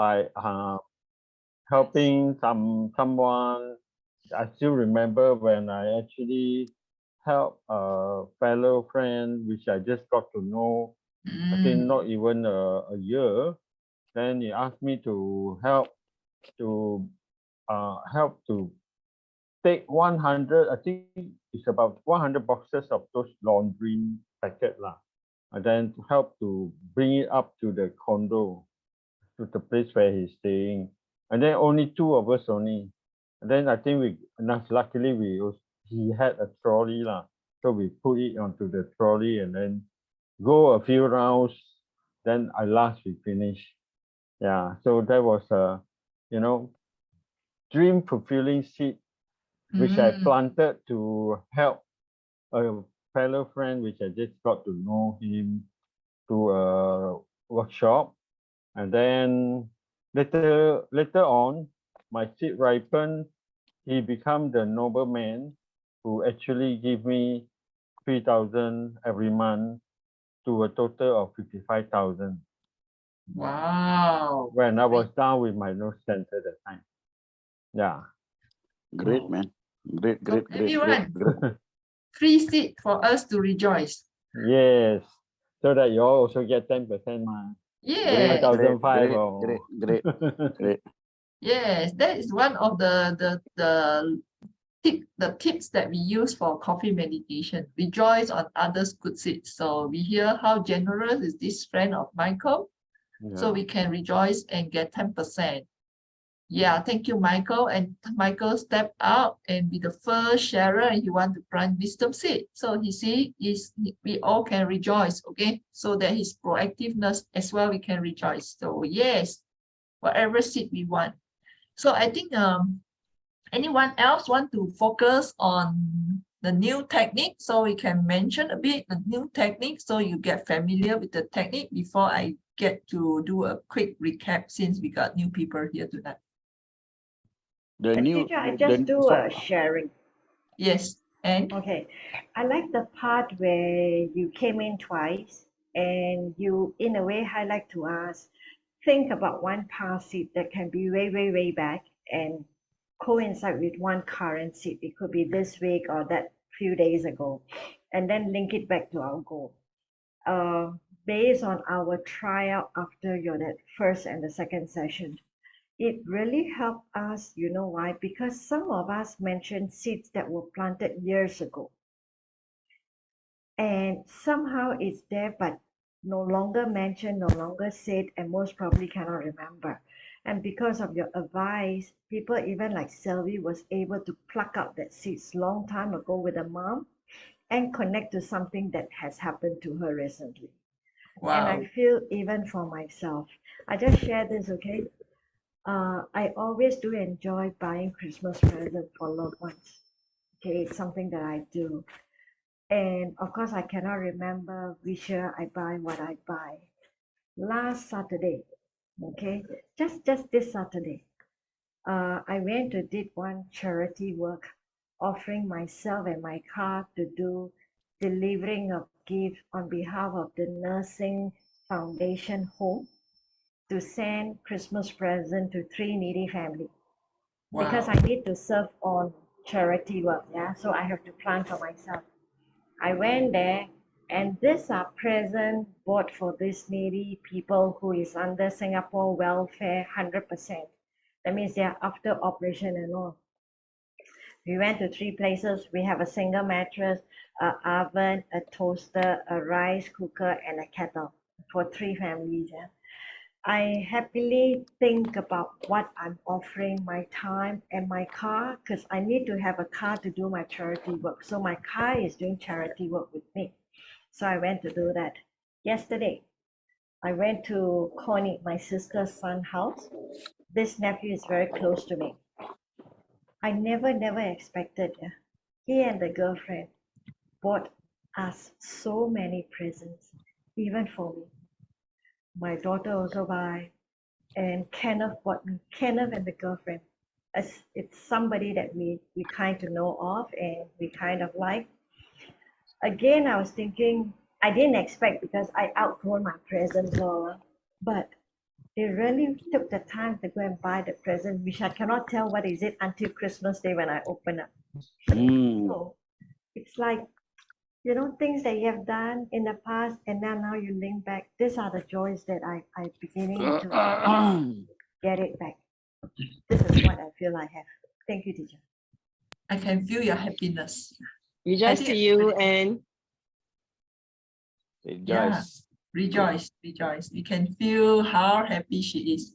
by helping someone. I still remember when I actually helped a fellow friend, which I just got to know, I think not even a year. Then he asked me to to help to take 100, I think it's about 100 boxes of those laundry packet lah, and then to help to bring it up to the condo, to the place where he's staying. And then only two of us only. And then I think luckily he had a trolley lah. So we put it onto the trolley and then go a few rounds. Then at last we finish. Yeah, so that was a, dream fulfilling seed, which I planted to help a fellow friend, which I just got to know him through a workshop. And then later on, my seed ripened. He became the nobleman who actually give me 3,000 every month to a total of 55,000. Wow. When I was down with my nose cancer at the time. Yeah. Great, man. Great. Everyone, free seed for us to rejoice. Yes. So that you all also get 10%. Yeah. 5,500. Great. Yes, that is one of the tips that we use for coffee meditation. Rejoice on others' good seeds. So we hear how generous is this friend of Michael. Yeah. So we can rejoice and get 10%. Yeah, thank you, Michael. And Michael stepped out and be the first sharer, and he want to plant wisdom seed. So we all can rejoice, okay? So that his proactiveness as well, we can rejoice. So yes, whatever seed we want. So I think anyone else want to focus on the new technique? So we can mention a bit the new technique so you get familiar with the technique before I get to do a quick recap since we got new people here tonight. Teacher, I just do a sharing. Yes, and? Okay. I like the part where you came in twice and you, in a way, highlight to us, think about one past seed that can be way back and coincide with one current seed. It could be this week or that few days ago, and then link it back to our goal. Based on our tryout after that first and the second session, it really helped us, you know why? Because some of us mentioned seeds that were planted years ago. And somehow it's there, but no longer mentioned, no longer said, and most probably cannot remember. And because of your advice, people even like Sylvie was able to pluck out that seeds long time ago with a mom and connect to something that has happened to her recently. Wow. And I feel even for myself, I just share this, okay? I always do enjoy buying Christmas presents for loved ones. Okay, it's something that I do. And of course, I cannot remember which year I buy what I buy. Last Saturday, okay, just this Saturday, I went to did one charity work, offering myself and my car to do delivering of gifts on behalf of the Nursing Foundation Home to send Christmas present to 3 needy families. Wow. Because I need to serve on charity work, yeah, so I have to plan for myself. I went there, and these are present bought for these needy people who is under Singapore welfare 100%. That means they are after operation and all. We went to 3 places. We have a single mattress, an oven, a toaster, a rice cooker, and a kettle for 3 families. Yeah. I happily think about what I'm offering, my time and my car, because I need to have a car to do my charity work. So my car is doing charity work with me. So I went to do that. Yesterday, I went to Connie, my sister's son's house. This nephew is very close to me. I never expected. He and the girlfriend bought us so many presents, even for me. My daughter also buy, and Kenneth bought me. Kenneth and the girlfriend. It's somebody that we kind of know of and we kind of like. Again, I was thinking, I didn't expect because I outgrown my presents all, but they really took the time to go and buy the present, which I cannot tell what is it until Christmas Day when I open up. So it's like, you know, things that you have done in the past and then now you link back. These are the joys that I beginning to get it back. This is what I feel I have. Thank you, teacher. I can feel your happiness. Rejoice to you and Rejoice. Rejoice, rejoice. You can feel how happy she is.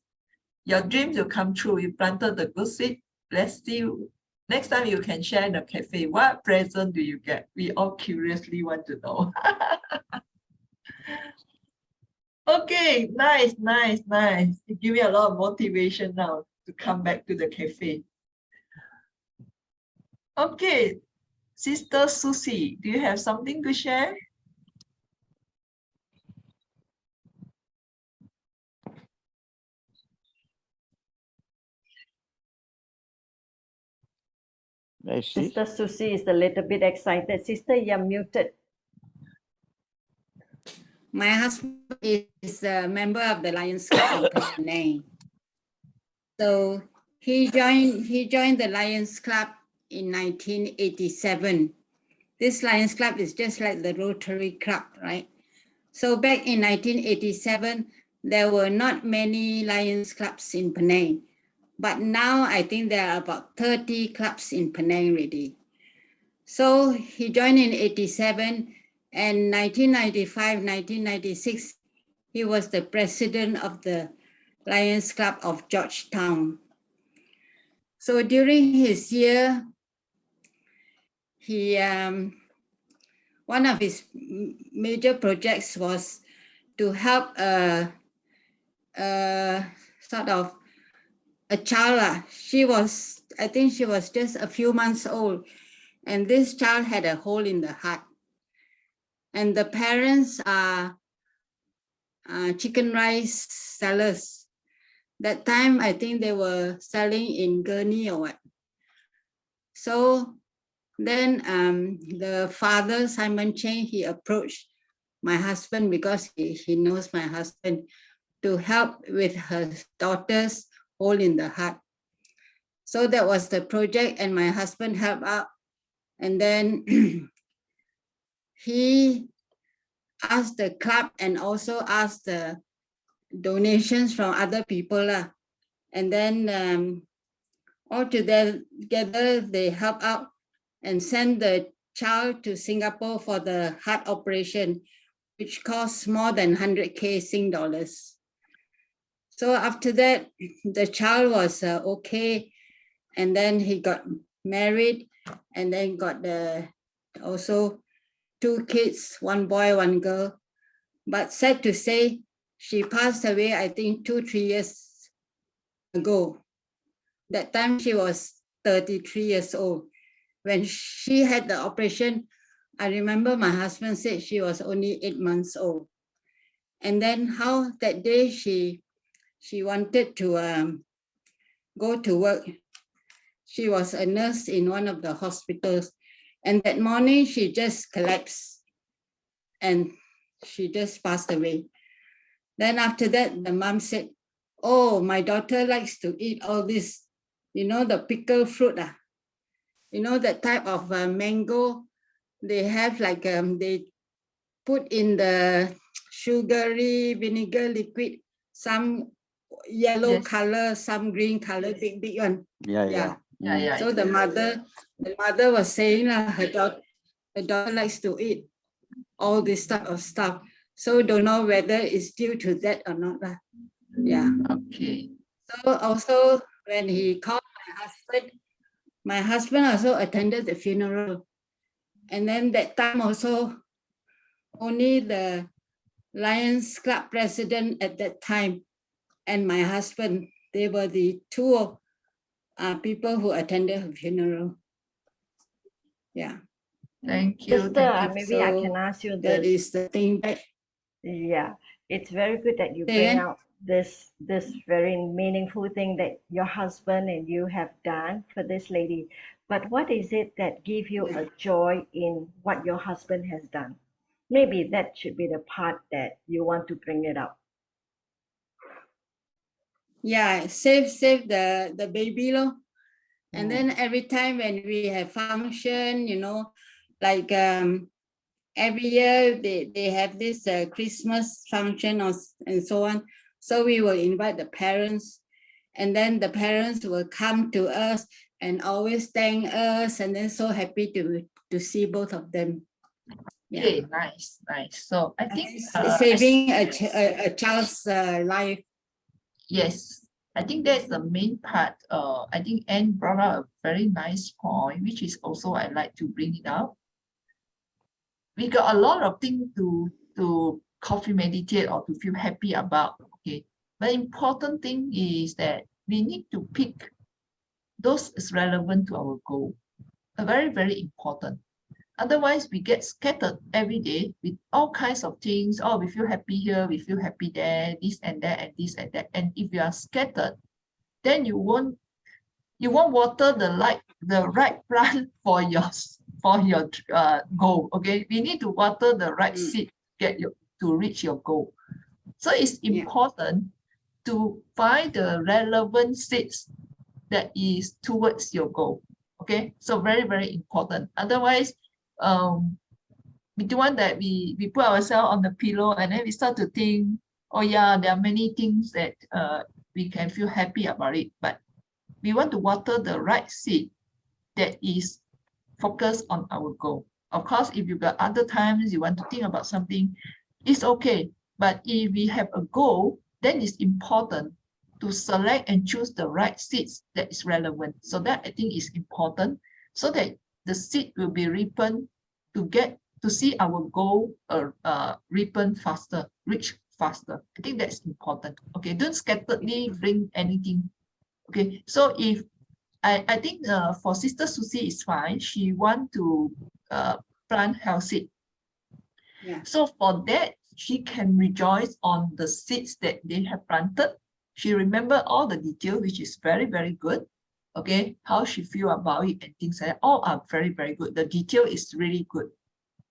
Your dreams will come true. You planted the good seed. Let's see. Next time you can share in the cafe. What present do you get? We all curiously want to know. Okay, nice, nice, nice. You give me a lot of motivation now to come back to the cafe. Okay, Sister Susie, do you have something to share? Let's see. Sister Susie is a little bit excited. Sister, you're muted. My husband is a member of the Lions Club in Penang. So he joined the Lions Club in 1987. This Lions Club is just like the Rotary Club, right? So back in 1987, there were not many Lions Clubs in Penang. But now I think there are about 30 clubs in Penang already. So he joined in 87 and 1995, 1996, he was the president of the Lions Club of Georgetown. So during his year, he one of his major projects was to help sort of a child. I think she was just a few months old, and this child had a hole in the heart. And the parents are chicken rice sellers. That time, I think they were selling in Gurney or what. So then the father, Simon Cheng, he approached my husband because he knows my husband to help with her daughter's hole in the heart. So that was the project, and my husband helped out. And then he asked the club and also asked the donations from other people. And then all together they help out and send the child to Singapore for the heart operation, which costs more than 100K Sing dollars. So after that, the child was okay. And then he got married and then got also 2 kids, 1 boy, 1 girl. But sad to say, she passed away, I think 2-3 years ago. That time she was 33 years old. When she had the operation, I remember my husband said she was only 8 months old. And then how that day she wanted to go to work. She was a nurse in one of the hospitals. And that morning she just collapsed and she just passed away. Then after that, the mom said, oh, my daughter likes to eat all this, you know, the pickled fruit. You know, that type of mango, they have like, they put in the sugary vinegar liquid, some yellow color, some green color, big one. Yeah. Yeah. So the mother was saying her daughter likes to eat all this type of stuff. So don't know whether it's due to that or not. Yeah. Okay. So also when he called my husband also attended the funeral. And then that time also, only the Lions Club president at that time and my husband, they were the 2 people who attended her funeral. Yeah. Thank you. Sister, maybe I can ask you this. That is the thing that. Yeah, it's very good that you bring out this very meaningful thing that your husband and you have done for this lady. But what is it that give you a joy in what your husband has done? Maybe that should be the part that you want to bring it up. yeah, save the baby lo. And then every time when we have function, you know, like every year they have this Christmas function and so on. So we will invite the parents, and then the parents will come to us and always thank us, and then so happy to see both of them. Yeah. Okay, nice, nice. So I think Saving a child's life. yes, I think that's the main part. I think Anne brought out a very nice point, which is also I like to bring it out. We got a lot of things to coffee meditate or to feel happy about. Okay, but important thing is that we need to pick those is relevant to our goal. Very, very important. Otherwise, we get scattered every day with all kinds of things. Oh, we feel happy here, we feel happy there, this and that, and this and that. And if you are scattered, then you won't water the right plant for your goal. Okay, we need to water the right seed to reach your goal. So it's important to find the relevant seeds that is towards your goal. Okay, so very, very important. Otherwise, we do want that we put ourselves on the pillow and then we start to think, oh yeah, there are many things that we can feel happy about it, but we want to water the right seed that is focused on our goal. Of course, if you got other times you want to think about something, it's okay. But if we have a goal, then it's important to select and choose the right seeds that is relevant. So that I think is important, so that the seed will be ripened to see our goal ripen faster, reach faster. I think that's important. Okay, don't scatteredly bring anything. Okay, so if I think for Sister Susie is fine. She want to plant health seed. Yeah. So for that, she can rejoice on the seeds that they have planted. She remember all the details, which is very, very good. Okay, how she feel about it and things like that, all are very, very good. The detail is really good.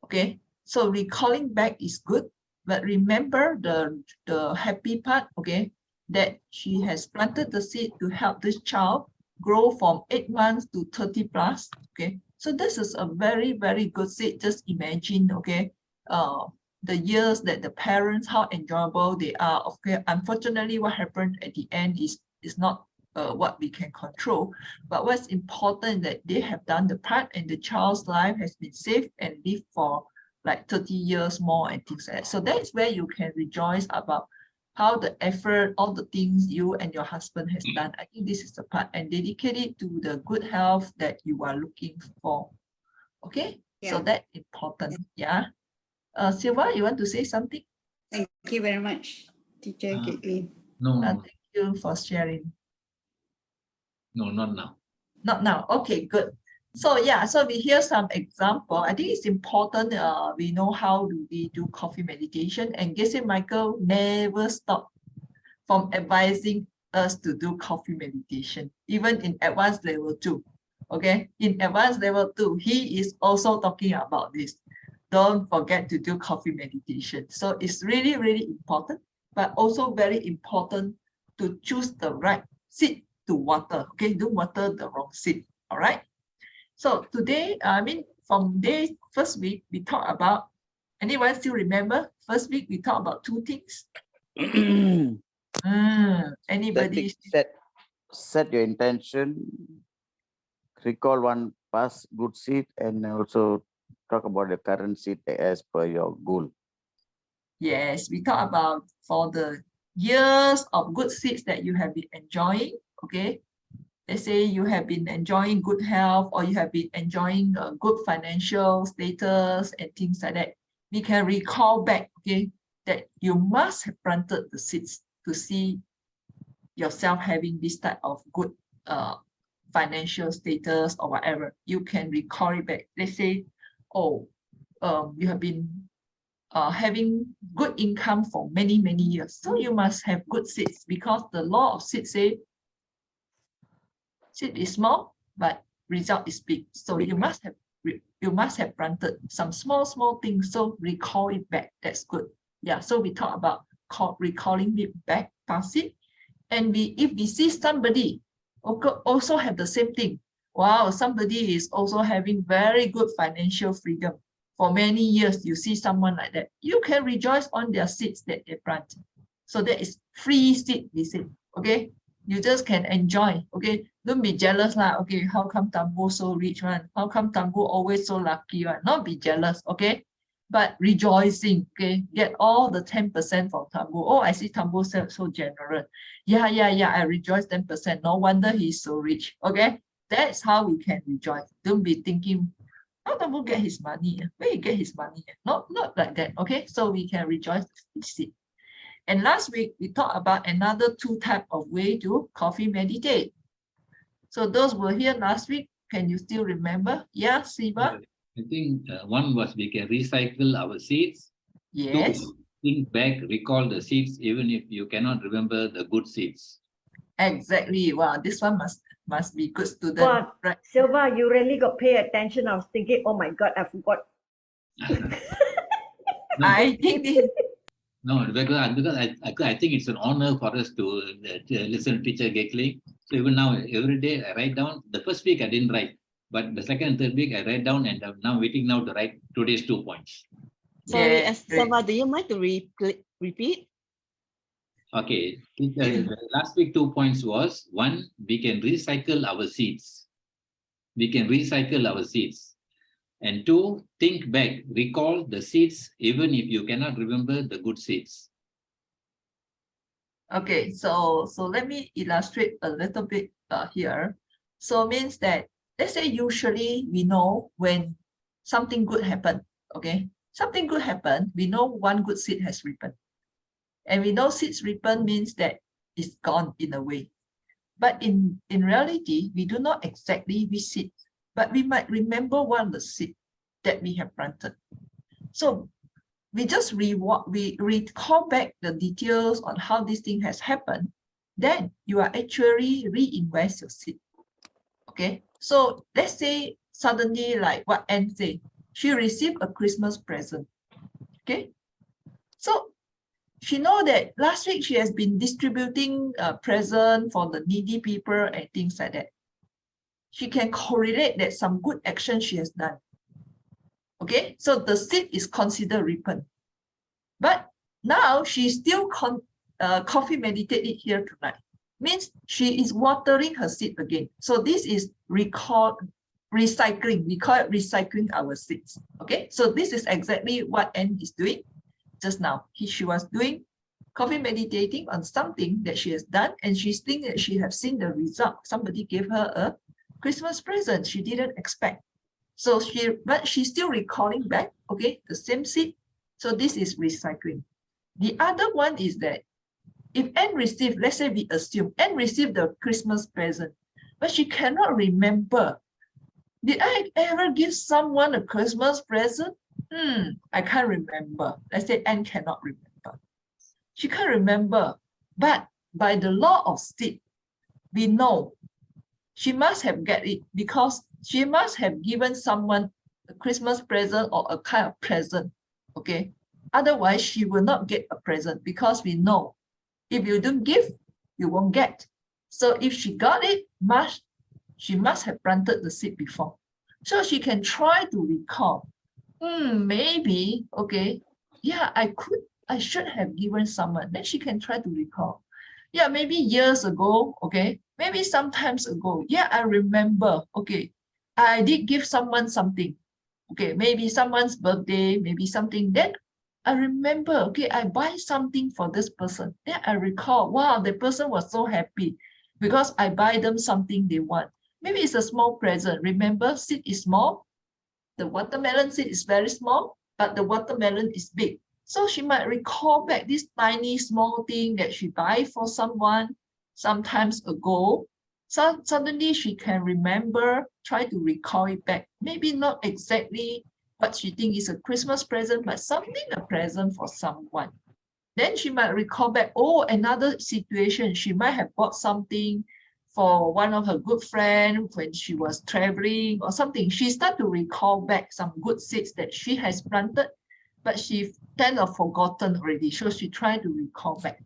Okay, so recalling back is good, but remember the happy part, okay, that she has planted the seed to help this child grow from 8 months to 30 plus. Okay, so this is a very, very good seed. Just imagine, okay, the years that the parents, how enjoyable they are. Okay, unfortunately, what happened at the end is not what we can control, but what's important that they have done the part and the child's life has been saved and lived for like 30 years more and things like that. So that's where you can rejoice about how the effort, all the things you and your husband has done. I think this is the part, and dedicate it to the good health that you are looking for. Okay, so that's important. Yeah. Silva, you want to say something? Thank you very much, Teacher Caitlin. No, Thank you for sharing. no, not now. Not now. Okay, good. So yeah, so we hear some example. I think it's important. We know how do we do coffee meditation, and Geshe Michael never stop from advising us to do coffee meditation, even in advanced level 2. Okay, in advanced level 2, he is also talking about this. Don't forget to do coffee meditation. So it's really, really important, but also very important to choose the right seed to water. Okay, don't water the wrong seed. All right. So today, from first week, we talked about, anyone still remember? First week, we talked about 2 things. Anybody? Set your intention, recall one past good seed, and also talk about the current seed as per your goal. Yes, we talk about for the years of good seeds that you have been enjoying. Okay, let's say you have been enjoying good health, or you have been enjoying a good financial status and things like that. We can recall back, okay, that you must have planted the seeds to see yourself having this type of good financial status or whatever. You can recall it back. Let's say, oh, you have been having good income for many, many years. So you must have good seeds, because the law of seed say seed is small, but result is big. So you must have planted some small things. So recall it back. That's good. Yeah. So we talk about recalling it back, past it. And if we see somebody also have the same thing, wow, somebody is also having very good financial freedom for many years, you see someone like that, you can rejoice on their seeds that they plant. So that is free seed, we say, okay? You just can enjoy, okay? Don't be jealous lah, okay? How come Tambo so rich one? How come Tambo always so lucky one? Not be jealous, okay? But rejoicing, okay? Get all the 10% from Tambo. Oh, I see Tambo so generous. Yeah, I rejoice 10%. No wonder he's so rich, okay? That's how we can rejoice. Don't be thinking, how Tambo get his money? Where he get his money? Not like that, okay? So we can rejoice with seed. And last week, we talked about another 2 types of way to coffee meditate. So those were here last week. Can you still remember? Yeah, Siva? I think one was we can recycle our seeds. Yes. 2, think back, recall the seeds, even if you cannot remember the good seeds. Exactly. Wow, this one must be good student, Wow, right? Silva, you really got pay attention. I was thinking, oh my God, I forgot. No, I think this, no, because I think it's an honor for us to listen to Teacher Gekling. So even now, every day I write down. The first week I didn't write, but the second and third week I write down, and I'm now waiting now to write today's 2 points. Sorry, yeah, great. Seva, do you mind to repeat? Okay, the last week 2 points was 1, we can recycle our seeds. We can recycle our seeds. And 2, think back, recall the seeds, even if you cannot remember the good seeds. Okay, so let me illustrate a little bit here. So means that, let's say usually we know when something good happened, okay? Something good happened, we know one good seed has ripened. And we know seeds ripen means that it's gone in a way. But in reality, we do not exactly which seed, but we might remember one of the seed that we have planted. So we just recall back the details on how this thing has happened, then you are actually reinvest your seed. Okay, so let's say suddenly, like what Anne said, she received a Christmas present. Okay, so she know that last week she has been distributing a present for the needy people and things like that. She can correlate that some good action she has done. Okay, so the seed is considered ripened. But now she still coffee meditated here tonight. Means she is watering her seed again. So this is recycling. We call it recycling our seeds. Okay, so this is exactly what Anne is doing just now. She was doing coffee meditating on something that she has done, and she's thinking that she has seen the result. Somebody gave her a Christmas present she didn't expect. So but she's still recalling back, okay, the same seed. So this is recycling. The other one is that if Anne received, let's say we assume Anne received the Christmas present, but she cannot remember. Did I ever give someone a Christmas present? I can't remember. Let's say Anne cannot remember. She can't remember, but by the law of seed, we know she must have get it because she must have given someone a Christmas present or a kind of present, okay? Otherwise, she will not get a present because we know if you don't give, you won't get. So if she got it, she must have planted the seed before. So she can try to recall, maybe, okay, yeah, I should have given someone. Then she can try to recall. Yeah, maybe years ago, okay, maybe sometimes ago. Yeah, I remember, okay, I did give someone something. Okay, maybe someone's birthday, maybe something. Then I remember, okay, I buy something for this person. Then I recall, wow, the person was so happy because I buy them something they want. Maybe it's a small present. Remember, seed is small. The watermelon seed is very small, but the watermelon is big. So she might recall back this tiny small thing that she buy for someone sometimes ago. So suddenly she can remember, try to recall it back. Maybe not exactly what she thinks is a Christmas present, but something a present for someone. Then she might recall back, oh, another situation. She might have bought something for one of her good friends when she was traveling or something. She started to recall back some good seeds that she has planted, but she kind of forgotten already. So she tried to recall back.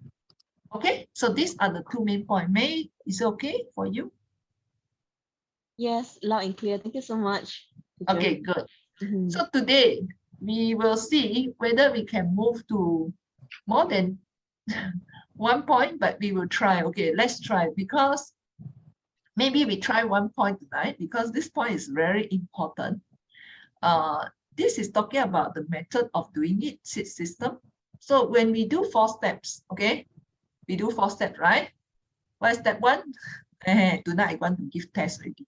Okay, so these are the two main points. May, is it okay for you? Yes, loud and clear. Thank you so much, teacher. Okay, good. Mhm. So today we will see whether we can move to more than 1 point, but we will try. Okay, let's try, because maybe we try 1 point tonight, because this point is very important. This is talking about the method of doing it, seed system. So when we do 4 steps, okay, we do 4 steps, right? What is step 1? Tonight I want to give test already.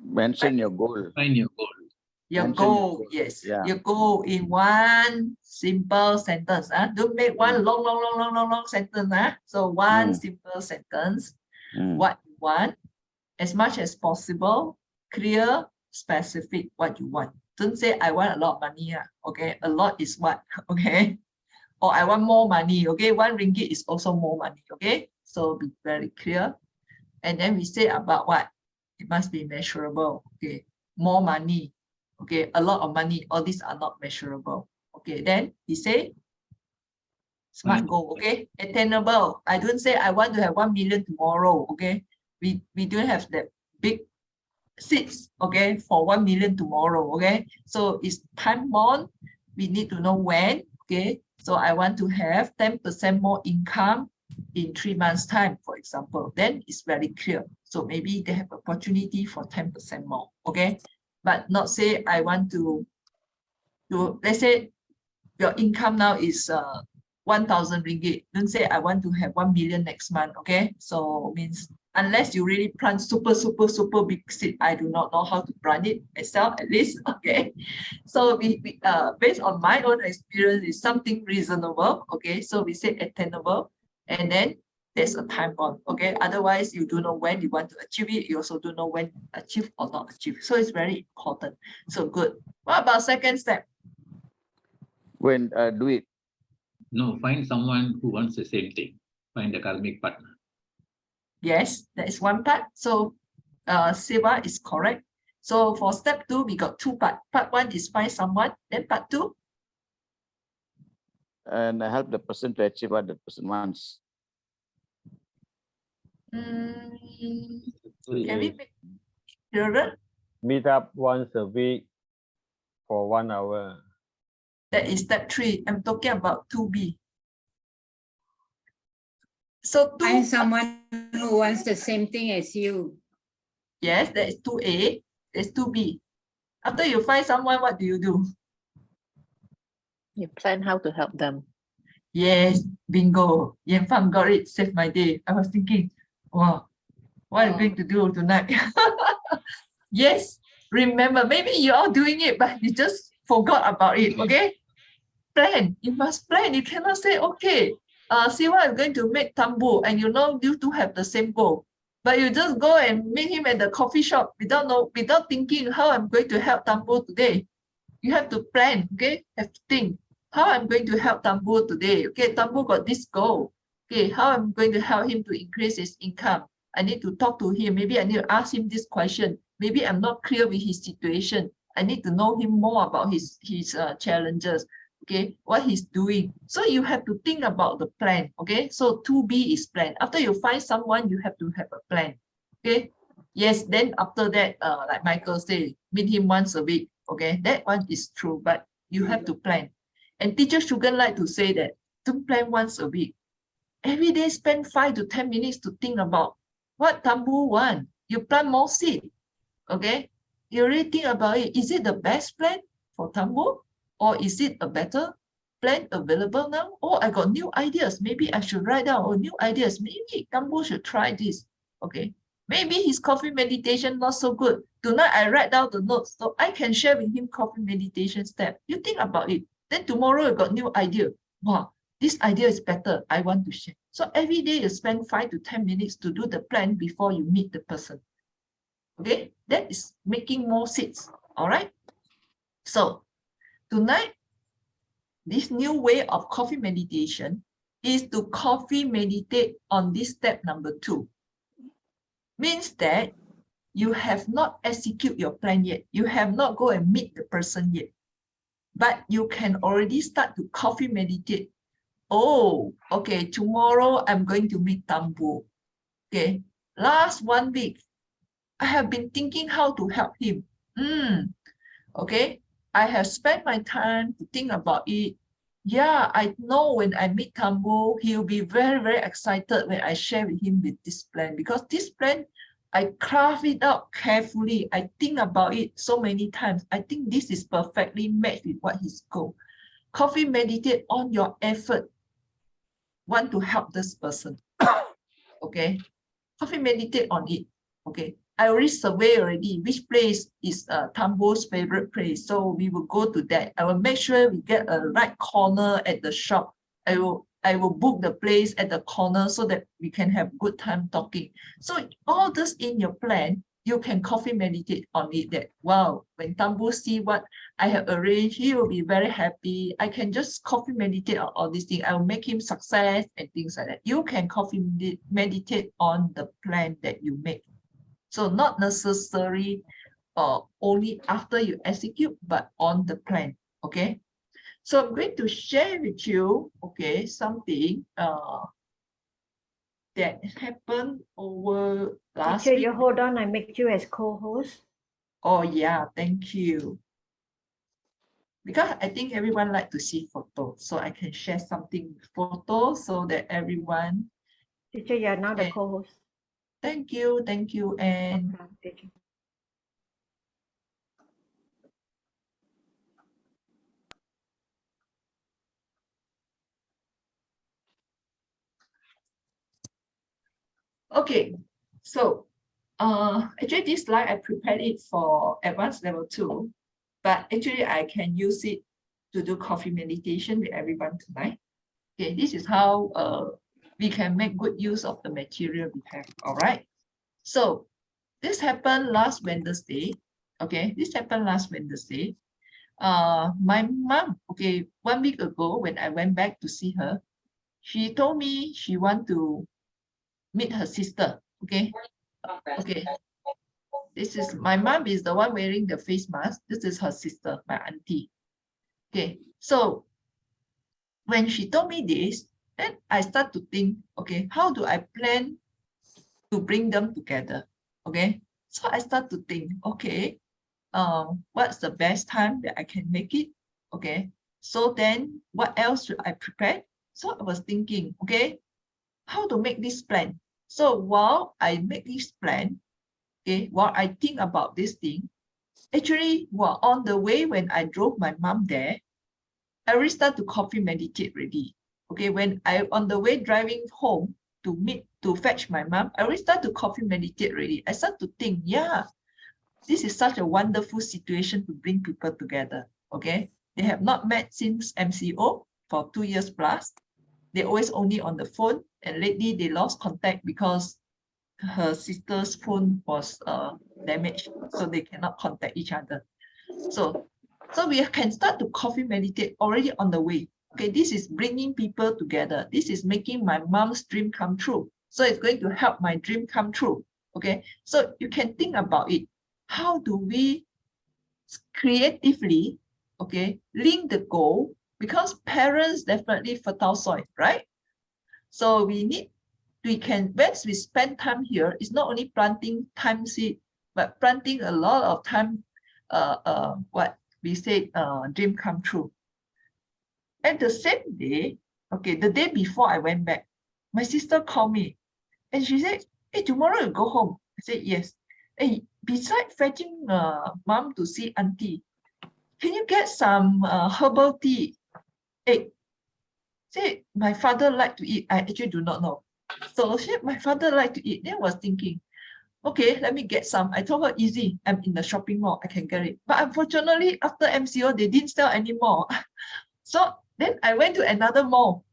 Mention your goal. Find your goal. Your Mention your goal, goal. yes. Yeah. Your goal in one simple sentence. Don't make one long sentence. So one simple sentence. What you want, as much as possible, clear, specific what you want. Don't say I want a lot of money. Okay, a lot is what? Okay. Or I want more money. Okay, 1 ringgit is also more money. Okay, so be very clear. And then we say about what? It must be measurable. Okay, more money. Okay, a lot of money. All these are not measurable. Okay, then he say smart goal. Okay, attainable. I don't say I want to have 1 million tomorrow. Okay, we don't have that big seats. Okay, for 1 million tomorrow. Okay, so it's time bound. We need to know when. Okay, so I want to have 10% more income in 3 months time, for example. Then it's very clear. So maybe they have opportunity for 10% more. Okay, but not say I want to let's say your income now is 1,000 ringgit. Don't say I want to have 1 million next month. Okay, so means unless you really plant super big seed, I do not know how to plant it myself, at least. Okay, so we based on my own experience, is something reasonable. Okay, so we say attainable, and then there's a time bound. Okay, otherwise you don't know when you want to achieve it. You also don't know when achieve or not achieve. So it's very important. So good. What about second step? When do it. No, find someone who wants the same thing. Find a karmic partner. Yes, that is one part. So Siva is correct. So for step 2, we got 2 parts. Part 1 is find someone. Then part 2, And help the person to achieve what the person wants. can we Is make clearer? meet up once a week for 1 hour. That is step 3. I'm talking about 2B. So Find 2, someone who wants the same thing as you. yes, that is 2A. There's 2B. After you find someone, what do? You plan how to help them. Yes, bingo. Yan Fang got it. Saved my day. I was thinking, wow, what am I going to do tonight? Yes, remember, maybe you're all doing it, but you just forgot about it. Okay, plan. You must plan. You cannot say, okay, Siwa is going to make tambu, and you know you two have the same goal, but you just go and meet him at the coffee shop without thinking how I'm going to help tambu today. You have to plan. Okay, have to think how I'm going to help tambu today. Okay, tambu got this goal. Okay, how I'm going to help him to increase his income. I need to talk to him. Maybe I need to ask him this question. Maybe I'm not clear with his situation. I need to know him more about his challenges. Okay, what he's doing. So you have to think about the plan. Okay, so 2B is plan. After you find someone, you have to have a plan. Okay, yes. Then after that, like Michael said, meet him once a week. Okay, that one is true, but you have to plan. And teacher shouldn't like to say that don't plan once a week. Every day spend 5 to 10 minutes to think about what tambu want. You plant more seed. Okay, you really think about it. Is it the best plan for tambu, or is it a better plan available now? Oh, I got new ideas. Maybe I should write down. Oh, new ideas. Maybe tambu should try this. Okay, maybe his coffee meditation not so good. Tonight I write down the notes so I can share with him coffee meditation step. You think about it. Then tomorrow you got new idea. Wow, this idea is better. I want to share. So every day you spend 5 to 10 minutes to do the plan before you meet the person. Okay, that is making more seeds. All right. So tonight, this new way of coffee meditation is to coffee meditate on this step number 2. Means that you have not execute your plan yet. You have not go and meet the person yet. But you can already start to coffee meditate Oh, okay. Tomorrow I'm going to meet Tambu. Okay. Last 1 week, I have been thinking how to help him. Okay. I have spent my time to think about it. Yeah, I know when I meet Tambu, he'll be very, very excited when I share with him with this plan, because this plan, I craft it out carefully. I think about it so many times. I think this is perfectly matched with what his goal. Coffee, meditate on your effort. Want to help this person. Okay. Coffee, meditate on it. Okay. I already survey already which place is Tambo's favorite place. So we will go to that. I will make sure we get a right corner at the shop. I will book the place at the corner so that we can have good time talking. So all this in your plan, you can coffee meditate on it, that wow, when Tambo see what I have arranged, he will be very happy. I can just coffee meditate on all these things. I will make him success and things like that. You can coffee meditate on the plan that you make. So not necessary only after you execute, but on the plan. Okay. So I'm going to share with you, okay, something that happened over last Teacher, week. you hold on, I make you as co-host. Oh yeah, thank you. Because I think everyone like to see photos, so I can share something with photos so that everyone. Teacher, you're now the Okay. co-host. Thank you, and Okay, teacher. okay. So actually this slide I prepared it for advanced level 2, but actually I can use it to do coffee meditation with everyone tonight. Okay, this is how we can make good use of the material we have. All right. So this happened last Wednesday. Okay, this happened last Wednesday. My mom, okay, 1 week ago when I went back to see her, she told me she want to meet her sister. Okay. Okay. This is my mom is the one wearing the face mask. This is her sister, my auntie. Okay. So when she told me this, then I start to think, okay, how do I plan to bring them together? Okay. So I start to think, okay, what's the best time that I can make it? Okay. So then what else should I prepare? So I was thinking, okay, how to make this plan? So while I make this plan, okay, while I think about this thing, actually, while on the way when I drove my mom there, I already start to coffee meditate already. Okay, when I on the way driving home to fetch my mom, I already start to coffee meditate already. I start to think, yeah, this is such a wonderful situation to bring people together. Okay, they have not met since MCO for 2 years plus. They always only on the phone, and lately they lost contact because her sister's phone was damaged, so they cannot contact each other. So we can start to coffee meditate already on the way. Okay, this is bringing people together. This is making my mom's dream come true. So it's going to help my dream come true. Okay, so you can think about it. How do we creatively, okay, link the goal? Because parents definitely fertile soil, right? So we can, once we spend time here, it's not only planting time seed, but planting a lot of time, what we say, dream come true. And the same day, okay, the day before I went back, my sister called me and she said, hey, tomorrow you go home. I said, yes. Hey, besides fetching mom to see auntie, can you get some herbal tea? Hey, say my father like to eat. I actually do not know. So she, my father like to eat. Then I was thinking, okay, let me get some. I told her, easy, I'm in the shopping mall, I can get it. But unfortunately, after MCO, they didn't sell anymore. So then I went to another mall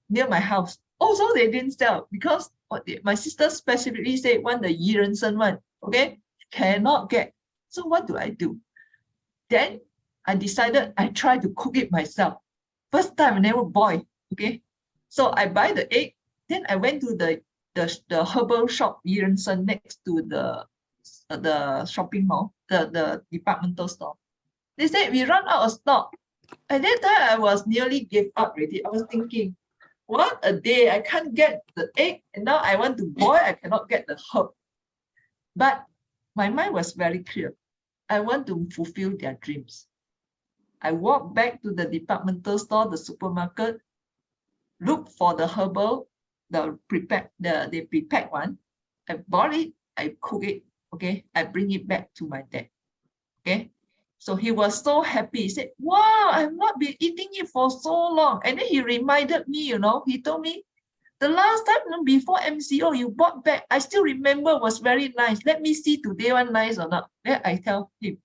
near my house. Also, they didn't sell because my sister specifically said, want the Yirensen one, okay? Cannot get. So what do I do? Then I decided I try to cook it myself. First time I never boil, okay? So I buy the egg, then I went to the herbal shop Yirensen next to the shopping mall, the departmental store. They said we run out of stock. At that time, I was nearly gave up already. I was thinking, What a day, I can't get the egg, and now I want to boil, I cannot get the herb. But my mind was very clear. I want to fulfill their dreams. I walked back to the departmental store, the supermarket, look for the herbal, the they prepared one. I bought it, I cook it, okay, I bring it back to my dad. Okay. So he was so happy. He said, wow, I've not been eating it for so long. And then he reminded me, you know, he told me, the last time before MCO, you bought back, I still remember was very nice. Let me see today one nice or not. Then I tell him,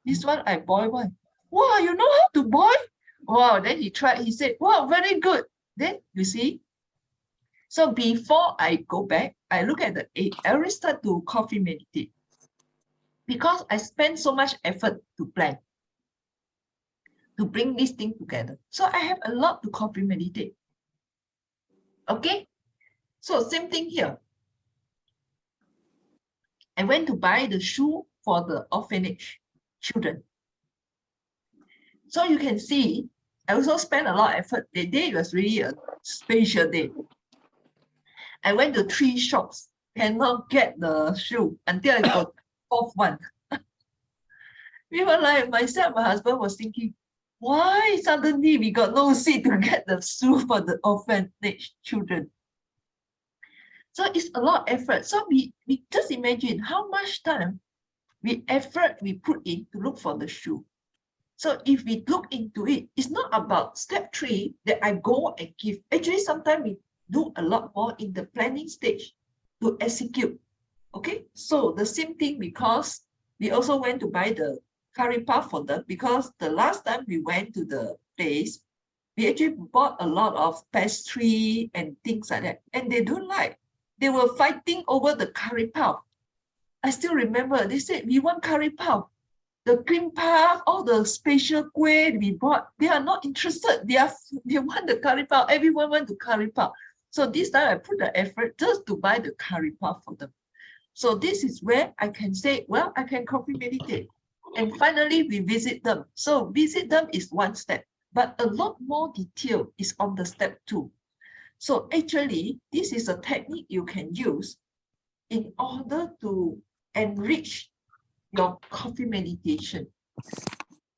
this one I boil one. Wow, you know how to boil? Wow, then he tried, he said, wow, very good. Then you see, so before I go back, I look at the egg, I already start to coffee meditate because I spend so much effort to plan, to bring this thing together. So I have a lot to coffee meditate. Okay, so same thing here. I went to buy the shoe for the orphanage children. So you can see, I also spent a lot of effort. The day was really a special day. I went to 3 shops, cannot get the shoe until I got fourth one. We were like, myself, my husband was thinking, why suddenly we got no seat to get the shoe for the orphanage children? So it's a lot of effort. So we just imagine how much time effort we put in to look for the shoe. So if we look into it, it's not about step 3 that I go and give. Actually, sometimes we do a lot more in the planning stage to execute. Okay, so the same thing, because we also went to buy the curry puff for them, because the last time we went to the place, we actually bought a lot of pastry and things like that, and they don't like. They were fighting over the curry puff. I still remember, they said, we want curry puff. The cream puff, all the special kueh we bought, they are not interested. They want the curry puff. Everyone want the curry puff. So this time I put the effort just to buy the curry puff for them. So this is where I can say, well, I can coffee meditate. And finally, we visit them. So visit them is one step, but a lot more detail is on the step 2. So actually, this is a technique you can use in order to enrich your coffee meditation.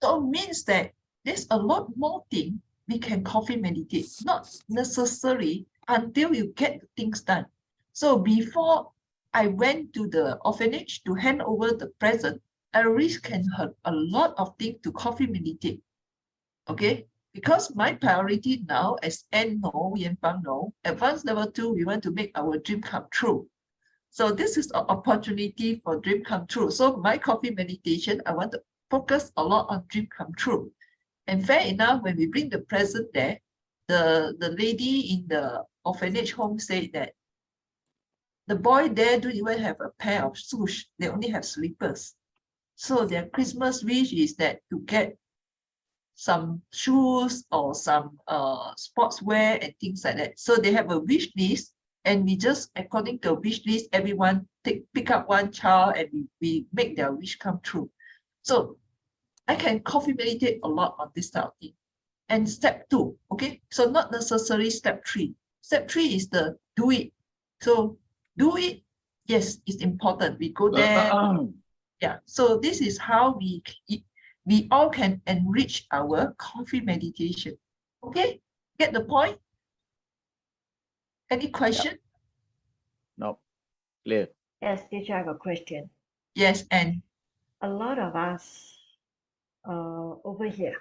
So it means that there's a lot more thing we can coffee meditate, not necessarily until you get things done. So before I went to the orphanage to hand over the present, I already can have a lot of things to coffee meditate. Okay, because my priority now, as Anne know, Yan Fang know, advanced level 2, we want to make our dream come true. So this is an opportunity for dream come true. So my coffee meditation, I want to focus a lot on dream come true. And fair enough, when we bring the present there, the lady in the orphanage home said that the boy there don't even have a pair of shoes. They only have slippers. So their Christmas wish is that to get some shoes or some sportswear and things like that. So they have a wish list, and we just, according to a wish list, everyone pick up one child and we make their wish come true. So I can coffee meditate a lot on this type of thing. And step 2, okay? So not necessarily step 3. Step 3 is the do it. So do it, yes, it's important. We go there. Yeah, so this is how we all can enrich our coffee meditation. Okay, get the point? Any question? No, clear. Yes, teacher, I have a question. Yes, and A lot of us over here,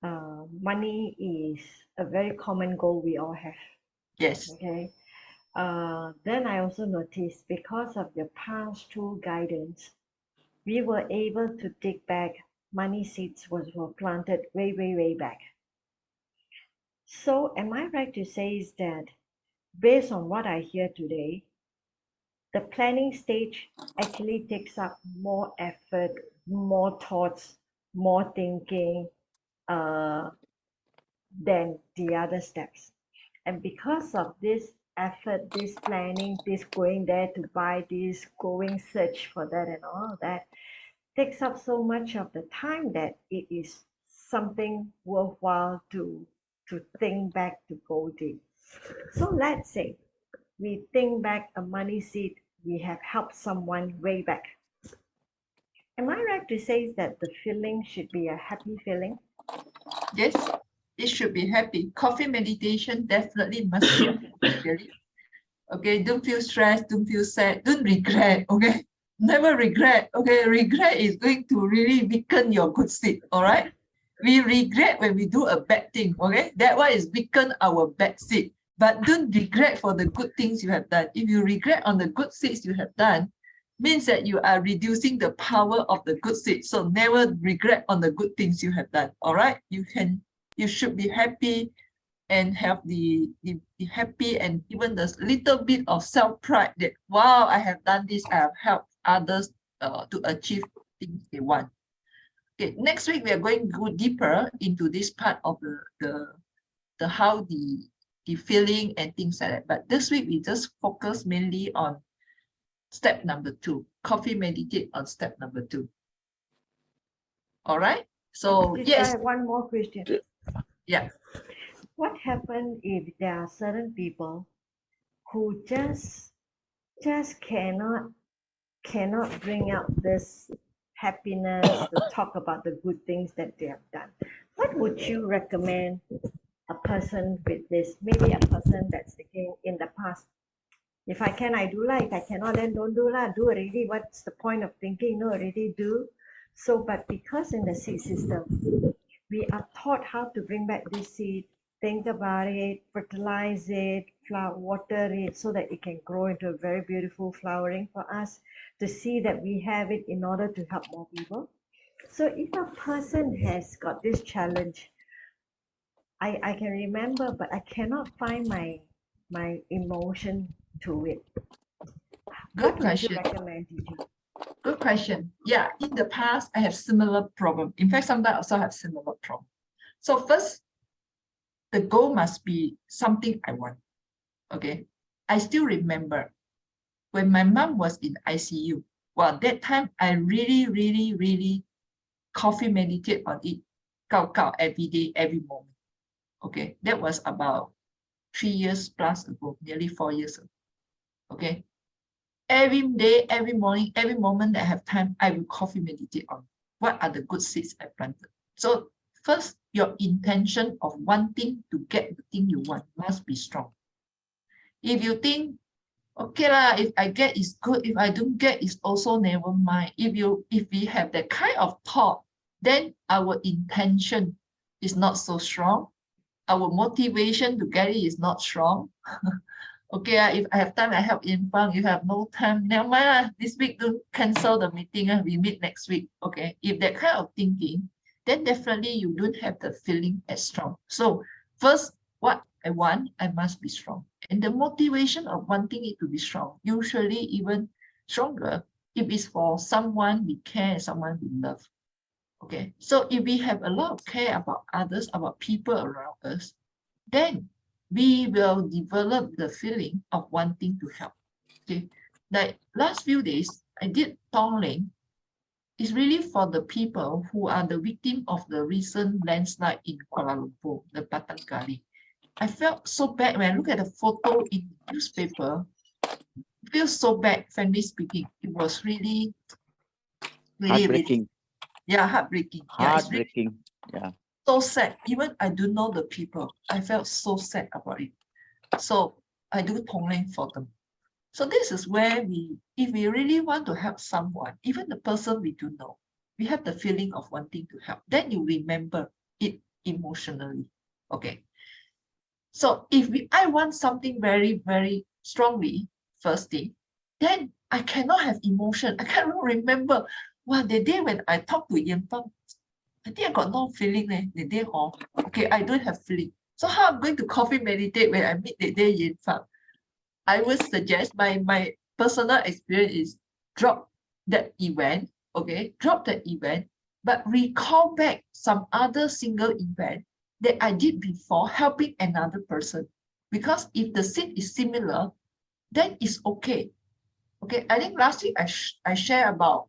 money is a very common goal we all have. yes, Okay. Then I also noticed, because of the past 2 guidance, we were able to dig back money seeds were planted way back. So am I right to say is that, based on what I hear today, the planning stage actually takes up more effort, more thoughts, more thinking than the other steps? And because of this effort, this planning, this going there to buy this, going search for that and all of that, takes up so much of the time that it is something worthwhile to to think back to gold deed. So let's say we think back a money seed, we have helped someone way back. Am I right to say that the feeling should be a happy feeling? Yes, it should be happy. Coffee meditation definitely must be a happy feeling. Okay, don't feel stressed, don't feel sad, don't regret. Okay, never regret. Okay, regret is going to really weaken your good seed. All right, we regret when we do a bad thing. Okay, that one is weaken our bad seed. But don't regret for the good things you have done. If you regret on the good seeds you have done, means that you are reducing the power of the good seed. So never regret on the good things you have done. All right, you should be happy and have the happy and even the little bit of self-pride that, wow, I have done this, I have helped others to achieve things they want. Okay, next week we are going to go deeper into this part of the how the feeling and things like that. But this week we just focus mainly on step number 2. Coffee meditate on step number 2. All right. So Teacher, I yes, have one more question. yeah. What happens if there are certain people who just cannot bring out this happiness to talk about the good things that they have done? What would you recommend a person with this? Maybe a person that's thinking in the past, if I can, I do lah. If I cannot, then don't do lah. Do already. What's the point of thinking? No, already do. So, but because in the seed system, we are taught how to bring back this seed, think about it, fertilize it, water it, so that it can grow into a very beautiful flowering for us to see that we have it in order to help more people. So if a person has got this challenge, I can remember, but I cannot find my emotion to it. Good What would question. you recommend, teacher? Good question. Yeah, in the past, I have similar problem. In fact, sometimes I also have similar problem. So first, the goal must be something I want. Okay. I still remember when my mom was in ICU. Well, that time I really coffee meditate on it, gao gao every day, every moment. Okay. That was about 3 years plus ago, nearly 4 years ago. Okay. Every day, every morning, every moment that I have time, I will coffee meditate on what are the good seeds I planted. So first, your intention of wanting to get the thing you want must be strong. If you think, okay lah, if I get is good, if I don't get is also never mind. If we have that kind of thought, then our intention is not so strong. Our motivation to get it is not strong. Okay, if I have time, I help in Fang. You have no time, never mind. This week, don't cancel the meeting. We meet next week. Okay, if that kind of thinking, then definitely you don't have the feeling as strong. So first, what I want, I must be strong. And the motivation of wanting it to be strong, usually even stronger if it's for someone we care, someone we love. Okay, so if we have a lot of care about others, about people around us, then we will develop the feeling of wanting to help. Okay, like last few days, I did Tongling. It's really for the people who are the victim of the recent landslide in Kuala Lumpur, the Batang Kali. I felt so bad when I look at the photo in the newspaper. It feels so bad, frankly speaking. It was really Heartbreaking. Yeah, heartbreaking. Heartbreaking. Yeah. So sad. Even I don't know the people, I felt so sad about it. So I do Tongling for them. So this is where if we really want to help someone, even the person we do know, we have the feeling of wanting to help. Then you remember it emotionally. Okay. So if I want something very strongly, first thing, then I cannot have emotion. I cannot remember. Wow, the day when I talked to Yan Fang, I think I got no feeling the day off. Okay, I don't have feeling. So how I'm going to coffee meditate when I meet the day Yan Fang? I would suggest my personal experience is drop that event. Okay, drop that event, but recall back some other single event that I did before helping another person. Because if the seed is similar, then it's okay. Okay, I think last week I share about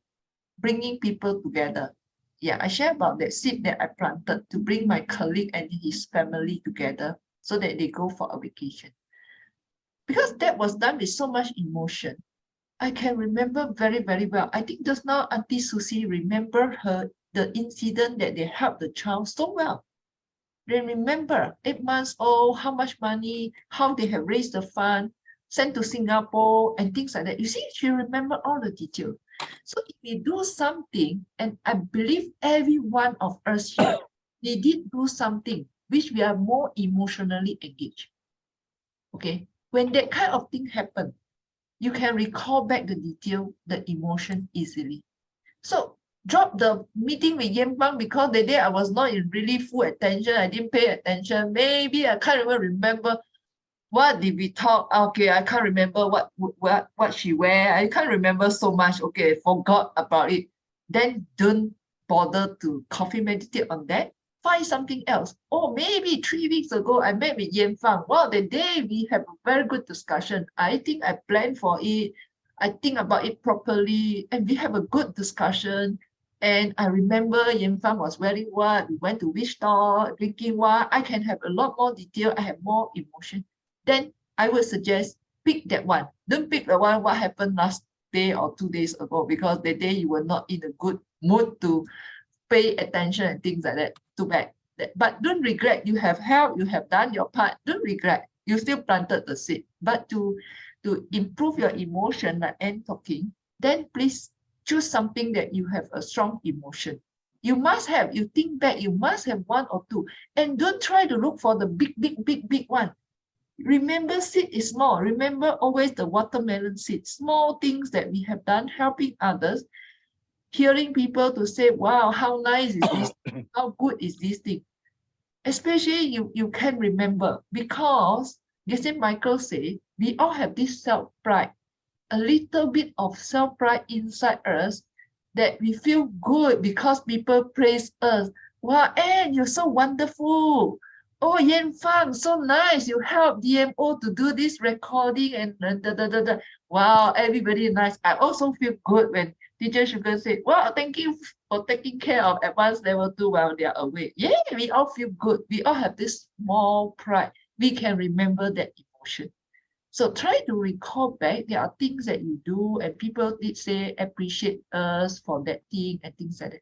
bringing people together. yeah, I share about that seed that I planted to bring my colleague and his family together so that they go for a vacation. Because that was done with so much emotion. I can remember very, very well. I think just now Auntie Susie remember the incident that they helped the child so well. They remember 8 months old, how much money, how they have raised the fund, sent to Singapore and things like that. You see, she remember all the details. So if we do something, and I believe every one of us here, they did do something which we are more emotionally engaged. Okay, when that kind of thing happen, you can recall back the detail, the emotion easily. So drop the meeting with Yan Fang because the day I was not in really full attention. I didn't pay attention. Maybe I can't even remember what did we talk. Okay, I can't remember what she wear. I can't remember so much. Okay, forgot about it. Then don't bother to coffee meditate on that. Find something else. Oh, maybe 3 weeks ago I met with Yan Fang. Well, the day we have a very good discussion. I think I planned for it. I think about it properly, and we have a good discussion. And I remember Yan Fang was wearing what, we went to which store, drinking what. I can have a lot more detail. I have more emotion. Then I would suggest pick that one. Don't pick the one what happened last day or 2 days ago, because the day you were not in a good mood to pay attention and things like that. Too bad. But don't regret. You have helped, you have done your part. Don't regret. You still planted the seed. But to improve your emotion, like Anne talking, then please choose something that you have a strong emotion. You must have, you think back, you must have one or two. And don't try to look for the big one. Remember, seed is small. Remember always the watermelon seed. Small things that we have done, helping others, hearing people to say, wow, how nice is this? How good is this thing? Especially you can remember, because you see Michael say, we all have this self-pride, a little bit of self-pride inside us, that we feel good because people praise us. Wow, Anne, you're so wonderful. Oh, Yan Fang, so nice. You helped DMO to do this recording and Wow, everybody nice. I also feel good when Teacher Sugar said, well, thank you for taking care of advanced level 2 while they are away. Yeah, we all feel good. We all have this small pride. We can remember that emotion. So try to recall back. There are things that you do and people did say appreciate us for that thing and things like that.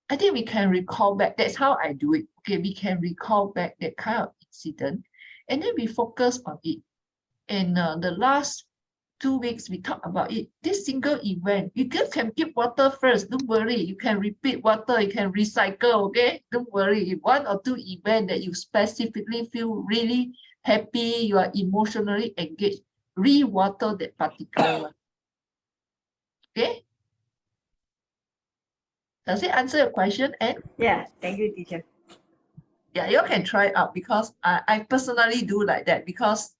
I think we can recall back. That's how I do it. Okay, we can recall back that kind of incident and then we focus on it. And the last 2 weeks, we talk about it. This single event, you just can keep water first. Don't worry. You can repeat water. You can recycle. Okay, don't worry. If 1 or 2 events that you specifically feel really happy, you are emotionally engaged, re-water that particular one. Okay. Does it answer your question, Anne? Yeah, thank you, teacher. Yeah, you can try it out, because I personally do like that, because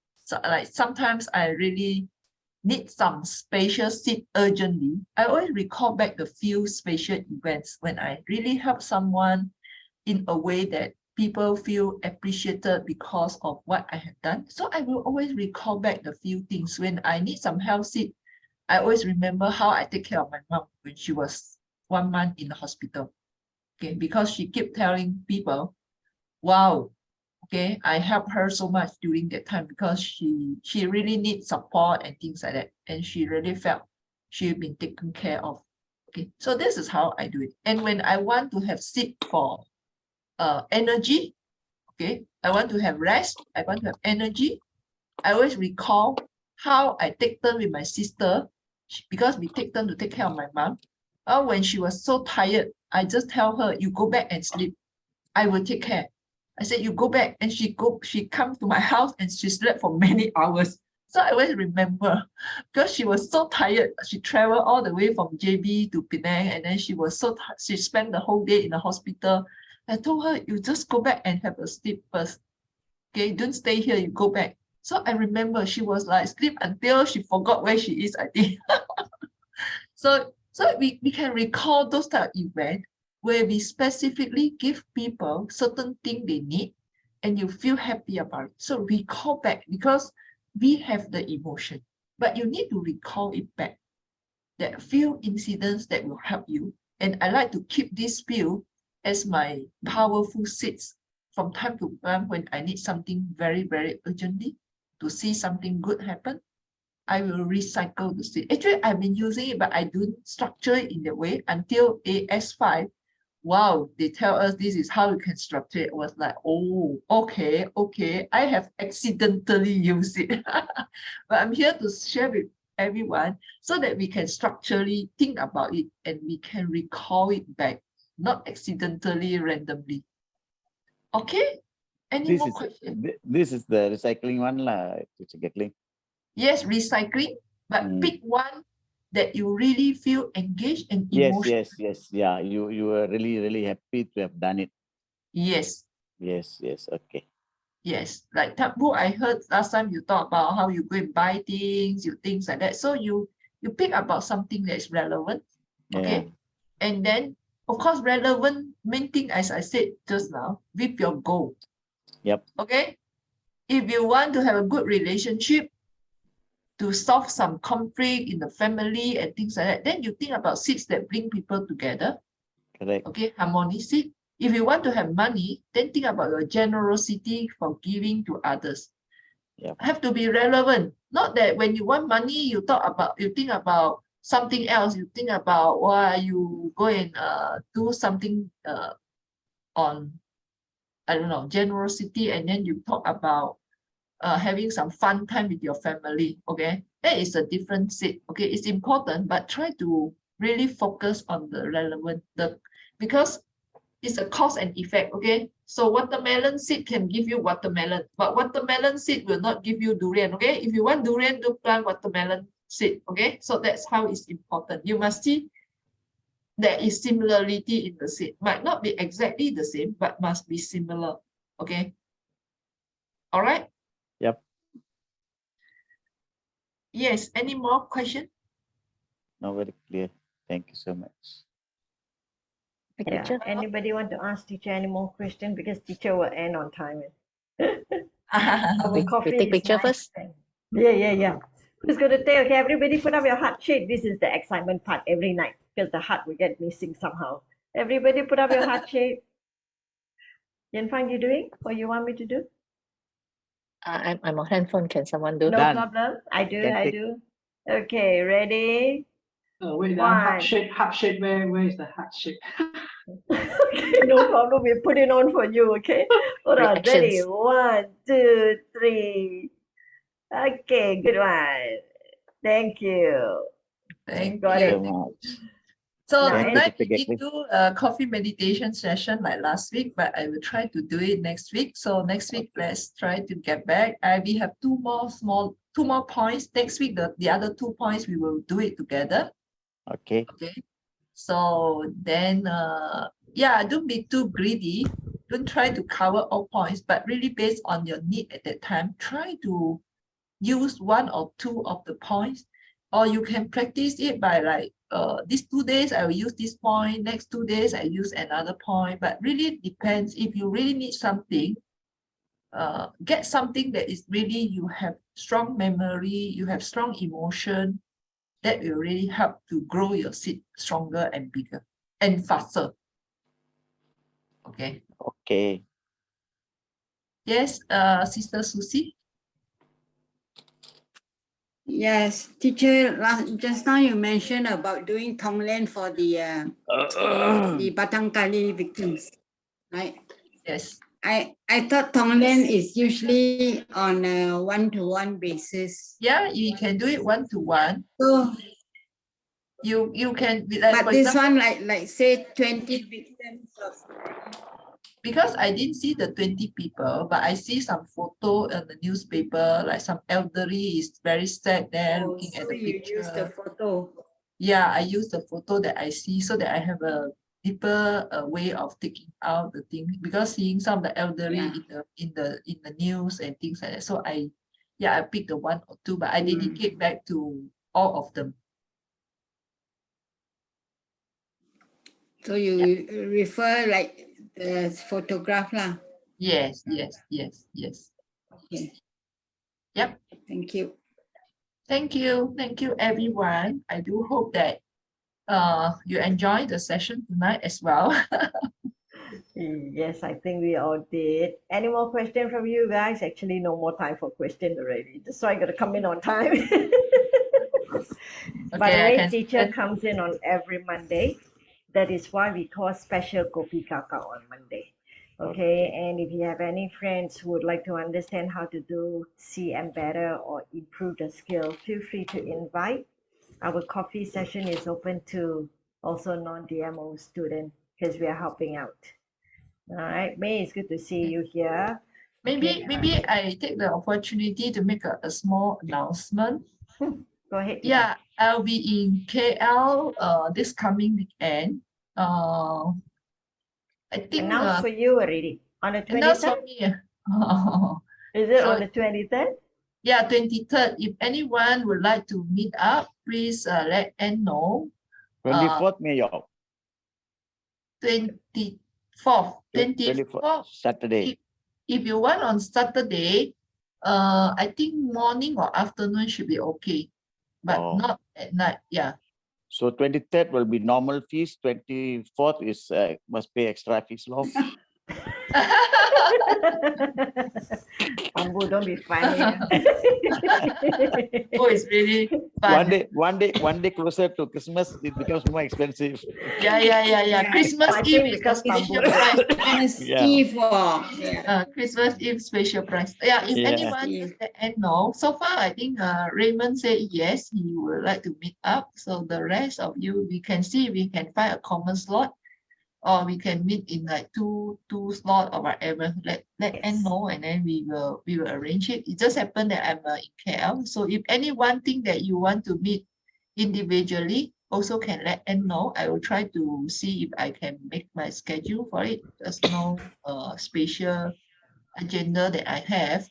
like sometimes I really need some spatial seed urgently. I always recall back the few spatial events when I really help someone in a way that people feel appreciated because of what I have done. So I will always recall back the few things. When I need some health seed, I always remember how I take care of my mom when she was 1 month in the hospital. Okay, because she kept telling people, wow, okay, I helped her so much during that time because she really needs support and things like that. And she really felt she'd been taken care of. Okay, so this is how I do it. And when I want to have seed for energy, okay, I want to have rest, I want to have energy, I always recall how I take turn with my sister, because we take turn to take care of my mom. When she was so tired, I just tell her, you go back and sleep. I will take care. I said, you go back, and she comes to my house and she slept for many hours. So I always remember, because she was so tired. She traveled all the way from JB to Penang, and then she was so she spent the whole day in the hospital. I told her, you just go back and have a sleep first. Okay, don't stay here, you go back. So I remember she was like sleep until she forgot where she is, I think. So we can recall those type of events where we specifically give people certain thing they need and you feel happy about it. So recall back, because we have the emotion, but you need to recall it back. That few incidents that will help you And I like to keep this few as my powerful seeds from time to time when I need something very, very urgently to see something good happen. I will recycle the seed. Actually, I've been using it, but I don't structure it in that way until AS5. Wow, they tell us this is how you can structure it. I was like, oh, okay, okay. I have accidentally used it. But I'm here to share with everyone so that we can structurally think about it and we can recall it back, not accidentally, randomly. Okay? Any more questions? This is the recycling one lah, Teacher Gatling. Yes, recycling, but pick one that you really feel engaged and emotional. Yes. Yeah, you were really happy to have done it. Yes. Yes. Okay. Yes, like Tapu, I heard last time you talk about how you go and buy things, things like that. So you pick about something that is relevant, okay? And then, of course, relevant, main thing, as I said just now, with your goal. Yep. Okay? If you want to have a good relationship, to solve some conflict in the family and things like that, then you think about seeds that bring people together. Correct. Okay, harmony seed. If you want to have money, then think about your generosity for giving to others. Yep. Have to be relevant. Not that when you want money, you think about something else. You think about why you go and do something on, I don't know, generosity, and then you talk about having some fun time with your family. Okay, that is a different seed. Okay, it's important, but try to really focus on the relevant, because it's a cause and effect. Okay, so watermelon seed can give you watermelon, but watermelon seed will not give you durian. Okay, if you want durian, do plant watermelon seed. Okay, so that's how it's important. You must see there is similarity in the seed. Might not be exactly the same, but must be similar. Okay, all right. Yep. Yes, any more questions? No, very clear. Thank you so much. Yeah. Anybody want to ask teacher any more questions? Because teacher will end on time. Our coffee we take is picture nice. first. Yeah. Who's going to take? Okay, everybody put up your heart shape. This is the excitement part every night because the heart will get missing somehow. Everybody put up your heart shape. Yanfang, you doing what you want me to do? I'm on handphone. Can someone do? No Done. problem. I Can take- do. Okay, ready? Wait, One. heart shape, where is the heart shape? Okay, no problem. We put it on for you, okay? Hold on. Ready? Reactions. 1, 2, 3. Okay, good one. Thank you. Thank Got you. it. So much. So Nice. tonight Thank you, we didn't do a coffee meditation session like last week, but I will try to do it next week. So next week, let's try to get back. We have two more points. Next week, the other 2 points, we will do it together. Okay. Okay. So then, yeah, don't be too greedy. Don't try to cover all points, but really based on your need at that time, try to use 1 or 2 of the points, or you can practice it by like these 2 days I will use this point, next 2 days I use another point, but really depends. If you really need something, get something that is really, you have strong memory, you have strong emotion, that will really help to grow your seed stronger and bigger and faster. Okay. Okay. Yes, Sister Susie. Yes, teacher, just now you mentioned about doing Tonglen for the Batang Kali victims, right? Yes. I thought Tonglen is usually on a one-to-one basis. Yeah, you can do it one-to-one. So, you can, like, but for this example, one like say 20 victims of because I didn't see the 20 people, but I see some photo in the newspaper, like some elderly is very sad there looking at so the you use the picture. photo. Yeah, I use the photo that I see so that I have a deeper way of taking out the thing, because seeing some of the elderly in the news and things like that. So I picked the 1 or 2, but I dedicate back to all of them. So you refer like the photograph lah. Yes. Okay. Yep. Thank you. Thank you everyone. I do hope that you enjoyed the session tonight as well. Yes, I think we all did. Any more questions from you guys? Actually, no more time for question already. That's why I got to come in on time. By the Okay, I way, can teacher send- comes in on every Monday. That is why we call special Kopi Gao Gao on Monday. Okay, and if you have any friends who would like to understand how to do CM better or improve the skill, feel free to invite. Our coffee session is open to also non-DMO student because we are helping out. All right, May, it's good to see you here. maybe I take the opportunity to make a small announcement. Go ahead. teacher. Yeah, I'll be in KL this coming weekend. I think Announced for you already on the announced 23rd. for me. Is it So- on the 23rd? Yeah, 23rd. If anyone would like to meet up, please let Ann know. 24th Mayor. 24th. 24th. Saturday. If you want on Saturday, I think morning or afternoon should be okay, but Oh. not at night. Yeah. So 23rd will be normal fees. 24th is must pay extra fees. Law. Ambu, don't be funny. Oh, it's really fun. One day closer to Christmas, it becomes more expensive. Yeah. Christmas I Eve think is a because special Tambu- price. Christmas Yeah. Eve, yeah. Christmas Eve special price. Yeah, if Yeah. anyone just let Ann know. So far, I think Raymond said yes, he would like to meet up. So the rest of you, we can see if we can find a common slot, or we can meet in like two slot or whatever. Let Ann Yes. know, and then we will arrange it. It just happened that I'm in KL. So if anyone think that you want to meet individually, also can let Ann know. I will try to see if I can make my schedule for it. There's no spatial agenda that I have.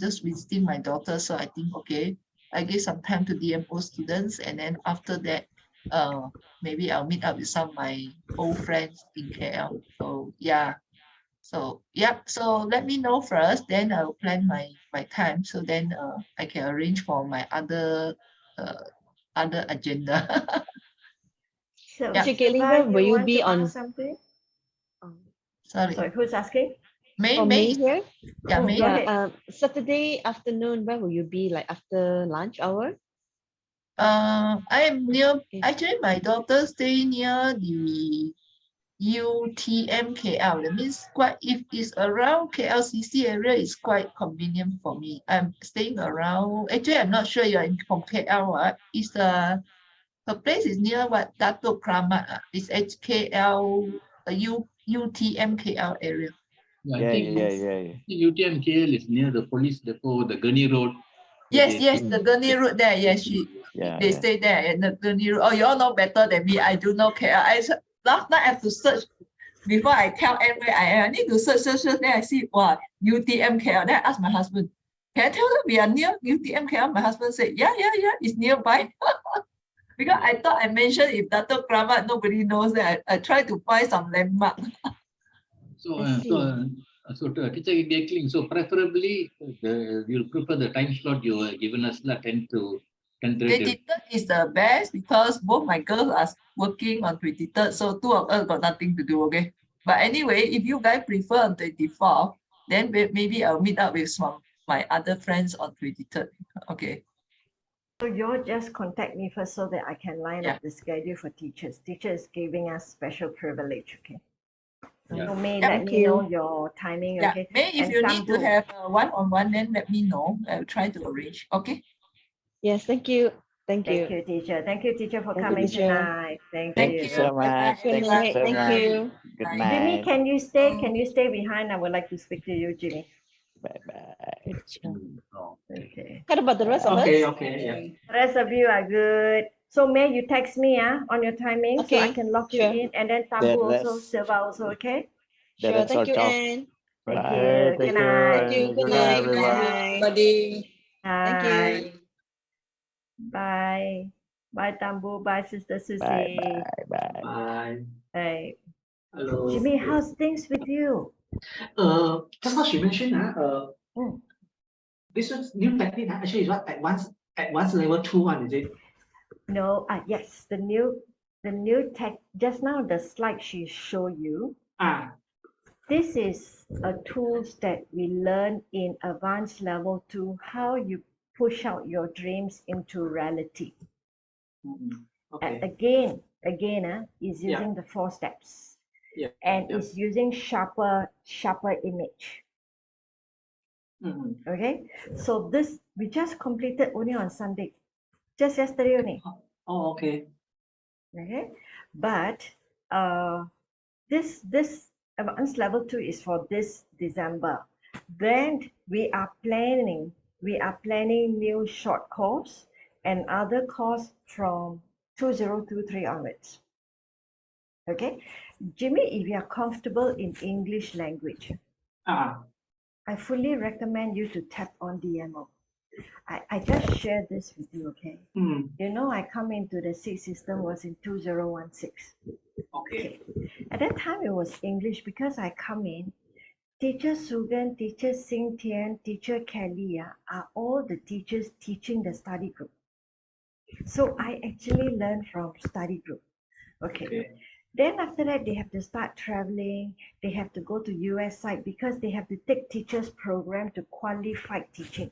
Just visiting my daughter. So I think, okay, I give some time to DMO students, and then after that, maybe I'll meet up with some of my old friends in KL. So yeah. So yep. So let me know first, then I'll plan my time. So then I can arrange for my other agenda. So, Yeah. Teacher Siva, Galiva, will you want be to on? ask something? Sorry. Sorry, who's asking? May Oh, May May. here? Yeah, Mm, May. go Yeah, ahead. Saturday afternoon, where will you be? Like after lunch hour? I am near. Okay. Actually, my daughter stay near the UTM KL. That means quite. If it's around KLCC area, it's quite convenient for me. I'm staying around. Actually, I'm not sure you're from KL. What is the her place is near what Datuk Kramat. It's HKL UTM KL area. Yeah, I Yeah, think UTM KL is near the police depot, the Gurney Road. Yes, Okay. the Gurney Road there. Yes, they yeah. stay there in the Gurney Road. Oh, you all know better than me. I do know KL. Last night I have to search before I tell where I am. I need to search. Then I see, wow, UTM KL. Then I ask my husband, can I tell them we are near UTM KL? My husband said, yeah, it's nearby. Because I thought I mentioned if Datuk Kramat, nobody knows that. I try to find some landmark. So, I see. Teacher Gekling, so preferably you'll prefer the time slot you were given us, 10 to 10:30. 23rd is the best because both my girls are working on 23rd, so two of us got nothing to do, okay? But anyway, if you guys prefer on 24th, then maybe I'll meet up with some of my other friends on 23rd, okay? So you'll just contact me first so that I can line Yeah. up the schedule for teachers. Teachers giving us special privilege, okay? Yeah. So May, Yeah. let Thank me know you. your timing, Yeah, okay? May, if And you need to Tambu. have a one-on-one, then let me know. I'll try to arrange, okay? Yes, thank you. Thank Thank you. you, teacher. Thank you, teacher, for Thank you, coming teacher. tonight. Thank Thank you. you so Bye-bye, much. Good Thank everyone. you so night. Thank much. you. Good Bye. Jimmy, night. can you stay? Can you stay behind? I would like to speak to you, Jimmy. Bye-bye. Oh, Okay. What about the rest of us? Okay, yeah. The rest of you are good. So May, you text me on your timing so I Okay, can lock you sure. in. And then The Tambu also, rest, Silva also, okay? the Sure. rest Thank all you, ciao. Anne. Thank Bye. you. Okay, Good thank you, night. Thank you. and Good good night, night. everyone. Everybody. Thank you. Bye. Bye, Tambu. Bye, Sister Bye. Susie. Bye. Bye. Hey, Hello. Jimmy, how's things with you? Just now she mentioned, Mm. this one's new technique, actually is what advanced level 2 one, is it? No, yes, the new the new tech, just now the slide she showed you, Ah, this is a tools that we learn in advanced level 2, how you push out your dreams into reality. okay. Again, is Yeah. using the 4 steps. Yeah. And Yeah. it's using sharper image. Okay, so this we just completed only on Sunday, just yesterday only. Oh, okay. Okay, but this advanced level 2 is for this December. Then we are planning new short course and other course from 2023 onwards. Okay, Jimmy, if you are comfortable in English language, Ah, I fully recommend you to tap on DMO. I just share this with you, okay? You know, I come into the SEED system was in 2016. okay. At that time, it was English because I come in. Teacher Sugan, Teacher Sing Tian, Teacher Kelly are all the teachers teaching the study group. So I actually learned from study group. Okay. Then after that, they have to start traveling. They have to go to US side because they have to take teachers program to qualified teaching.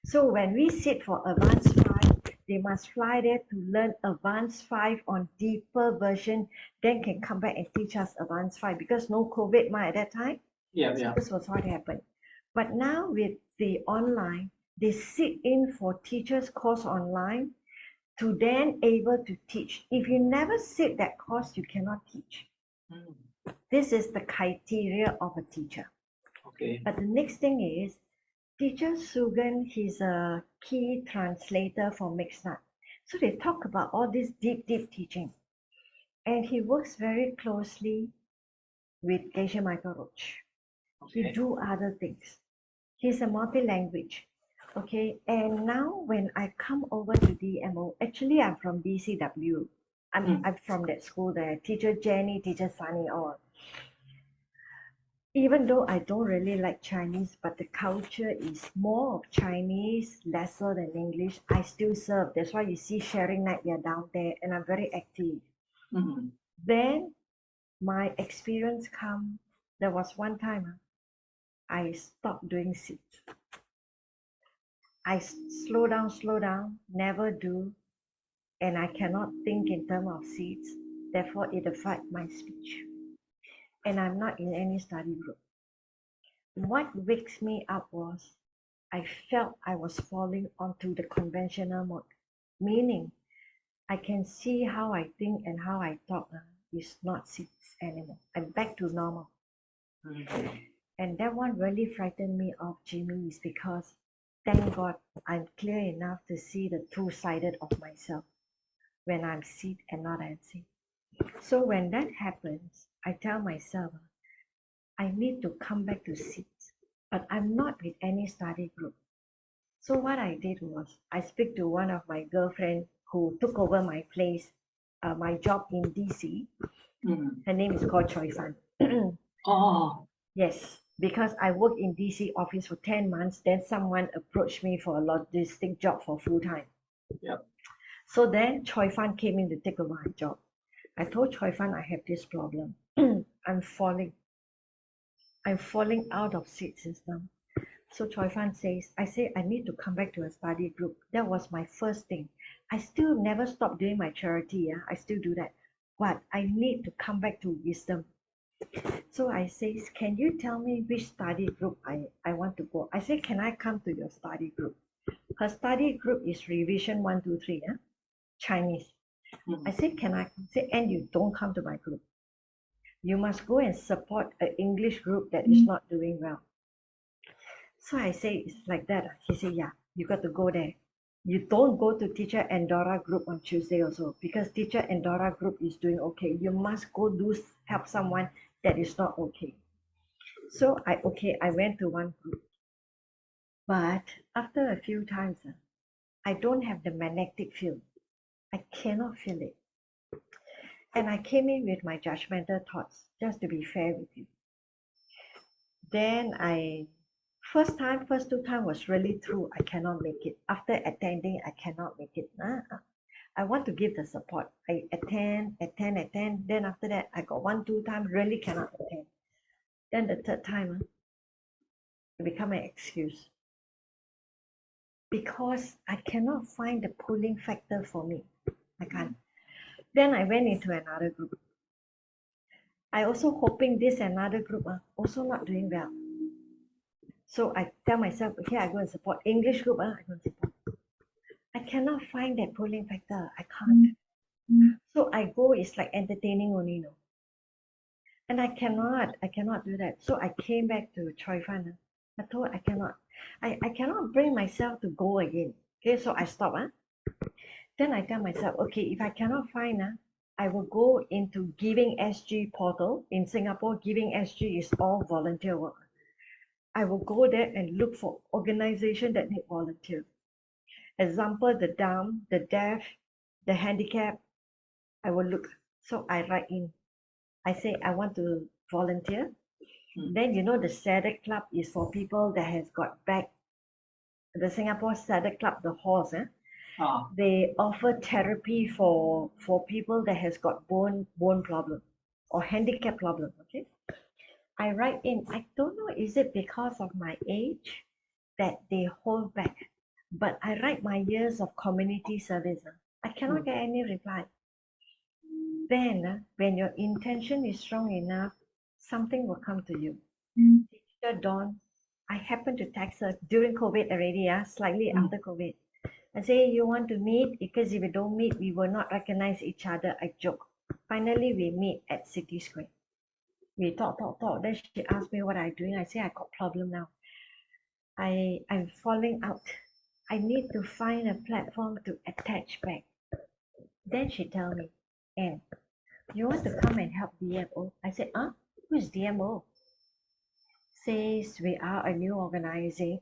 So when we sit for advanced 5, they must fly there to learn advanced 5 on deeper version, then can come back and teach us advanced 5 because no COVID at that time. Yeah, So yeah. this was what happened. But now with the online, they sit in for teachers course online to then able to teach. If you never sit that course, you cannot teach. This is the criteria of a teacher. Okay. But the next thing is, Teacher Sugan, he's a key translator for Mixnut. So they talk about all this deep teaching. And he works very closely with Geisha Michael Roach. He do other things. He's a multi-language. Okay, and now when I come over to DMO, actually I'm from DCW. I'm from that school there. Teacher Jenny, Teacher Sunny, all. Even though I don't really like Chinese, but the culture is more of Chinese, lesser than English, I still serve. That's why you see sharing night, we are down there, and I'm very active. Then my experience come, there was one time I stopped doing seats. I slow down, never do, and I cannot think in terms of seats. Therefore, it affects my speech. And I'm not in any study group. What wakes me up was I felt I was falling onto the conventional mode, meaning I can see how I think and how I talk is not seats anymore. I'm back to normal. And that one really frightened me of Jimmy is because thank God I'm clear enough to see the two-sided of myself when I'm seat and not at seat. So when that happens, I tell myself I need to come back to seats, but I'm not with any study group. So what I did was I speak to one of my girlfriend who took over my place, my job in DC. Her name is called Choi Fan. Oh, Yes, because I worked in DC office for 10 months, then someone approached me for a logistic job for full time. Yep. So then Choi Fan came in to take over my job. I told Choi Fan I have this problem. I'm falling out of seat system. So Choi Fan says, I say I need to come back to a study group. That was my first thing. I still never stopped doing my charity. Yeah, I still do that. But I need to come back to wisdom. So I say, can you tell me which study group I want to go? I say, can I come to your study group? Her study group is revision 1, 2, 3, yeah? Chinese. I say, can I come? Say, and you don't come to my group. You must go and support an English group that is not doing well. So I say, it's like that. He said, yeah, you got to go there. You don't go to teacher Andorra group on Tuesday also because teacher Andorra group is doing okay. You must go do help someone that is not okay. So I went to one group. But after a few times, I don't have the magnetic field. I cannot feel it. And I came in with my judgmental thoughts, just to be fair with you. Then first 2 times was really true. I cannot make it. After attending, I cannot make it. I want to give the support. I attend. Then after that, I got 1, 2 times really cannot attend. Then the third time, it become an excuse. Because I cannot find the pulling factor for me. I can't. Then I went into another group. I also hoping this another group also not doing well. So I tell myself, okay, I go and support English group. I go and support. I cannot find that pulling factor. I can't. So I go, it's like entertaining only, no. And I cannot do that. So I came back to Choi Fan. I told I cannot. I cannot bring myself to go again. Okay, so I stop. Then I tell myself, okay, if I cannot find, I will go into Giving SG portal. In Singapore, Giving SG is all volunteer work. I will go there and look for organization that need volunteer. Example, the dumb, the deaf, the handicapped, I will look. So I write in. I say I want to volunteer. Then you know the SADC Club is for people that has got back. The Singapore SADC Club, the horse, they offer therapy for people that has got bone problem or handicap problem. Okay, I write in. I don't know, is it because of my age that they hold back? But I write my years of community service. I cannot get any reply. Then, when your intention is strong enough, something will come to you. Teacher Dawn, I happened to text her during COVID already, slightly after COVID. I say, you want to meet? Because if we don't meet, we will not recognize each other. I joke. Finally, we meet at City Square. We talk. Then she asked me what I'm doing. I say, I got problem now. I'm falling out. I need to find a platform to attach back. Then she tell me, Anne, you want to come and help DMO? I said, who's DMO? Says we are a new organizer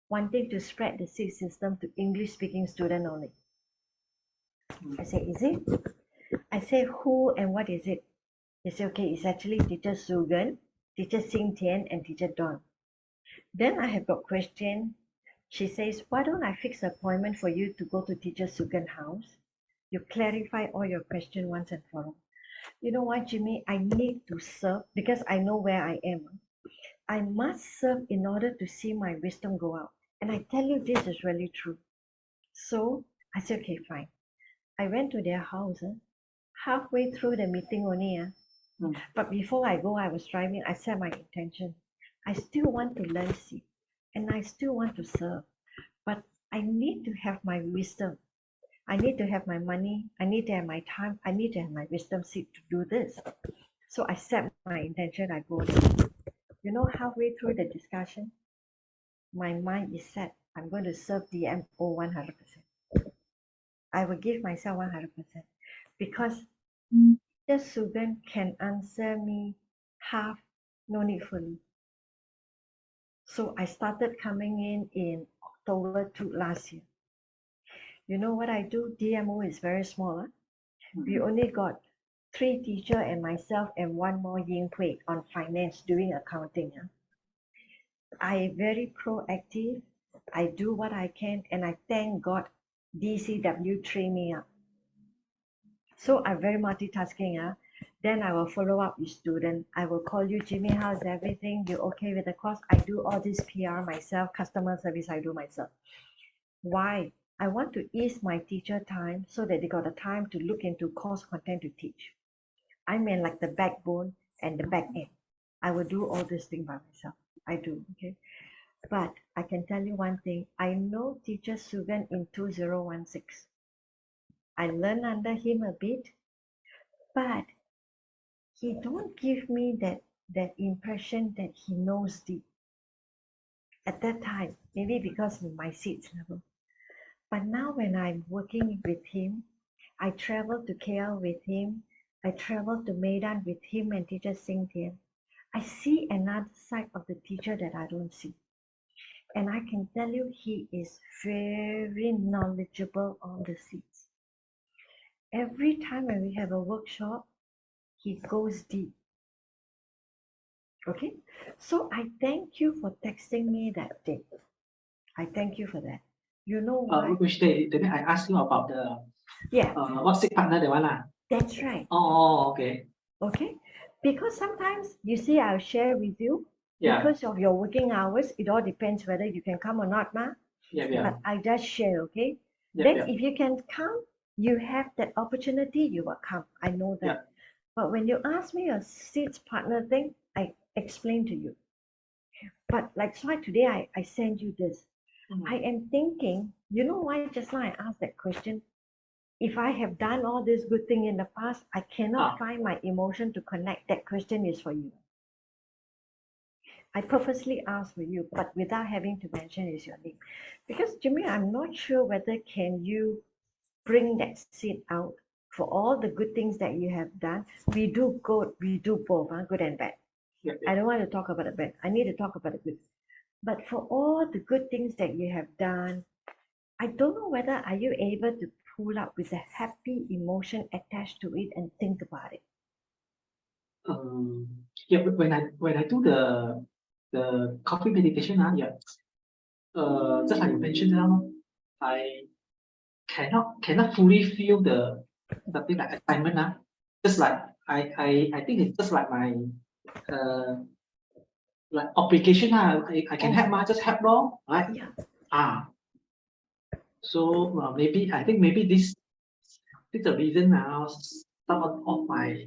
wanting to spread the seed system to English speaking student only. I say, is it? I say, who and what is it? They say, okay, it's actually Teacher Sugan, Teacher Sing Tian, and Teacher Dawn. Then I have got question. She says, why don't I fix an appointment for you to go to Teacher Sugan's house? You clarify all your question once and for all. You know what, Jimmy? I need to serve because I know where I am. I must serve in order to see my wisdom go out. And I tell you, this is really true. So I said, okay, fine. I went to their house. Halfway through the meeting only. But before I go, I was driving. I set my intention. I still want to learn seed. And I still want to serve. But I need to have my wisdom. I need to have my money. I need to have my time. I need to have my wisdom seed to do this. So I set my intention. I go there. You know, halfway through the discussion, my mind is set. I'm going to serve DMO 100%. I will give myself 100% because the Sugan can answer me half, no need fully. So I started coming in October last year. You know what I do? DMO is very small. We only got 3 teachers and myself and 1 more Ying Hui on finance doing accounting. I very proactive. I do what I can, and I thank God DCW train me up. So I'm very multitasking. Then I will follow up with student. I will call you, Jimmy, how's everything? You okay with the course? I do all this PR myself, customer service I do myself. Why? I want to ease my teacher time so that they got the time to look into course content to teach. I mean like the backbone and the back end. I will do all this thing by myself. I do, okay? But I can tell you one thing. I know Teacher Sugan in 2016. I learned under him a bit, but he don't give me that impression that he knows deep. At that time, maybe because of my seats level. But now when I'm working with him, I travel to KL with him, I travel to Medan with him and Teacher Sing Tian. I see another side of the teacher that I don't see. And I can tell you, he is very knowledgeable on the seats. Every time when we have a workshop, he goes deep. Okay, so I thank you for texting me that day. I thank you for that. You know why? Which day? Then I asked you about the Yeah, what sick partner that one lah. that's right. Oh, okay. Okay. Because sometimes you see, I'll share with you, Yeah. because of your working hours, it all depends whether you can come or not, ma. Yeah, yeah. But I just share, okay? Yeah, Then yeah. if you can come, you have that opportunity, you will come. I know that. Yeah. But when you ask me a seats partner thing, I explain to you. But like so today, I send you this. I am thinking, you know why just now I asked that question? If I have done all this good thing in the past, I cannot find my emotion to connect. That question is for you. I purposely asked for you, but without having to mention is your name. Because Jimmy, I'm not sure whether can you bring that seed out for all the good things that you have done. We do good, we do both, good and bad. Yeah, I don't want to talk about the bad. I need to talk about the good. But for all the good things that you have done, I don't know whether are you able to pull up with a happy emotion attached to it and think about it. Yeah, when I do the coffee meditation, yeah. Just like you mentioned now, I cannot fully feel the something like excitement. Just like I think it's just like my like obligation. I can help, just help more, right? Yeah. So maybe I think maybe this is the reason now some of my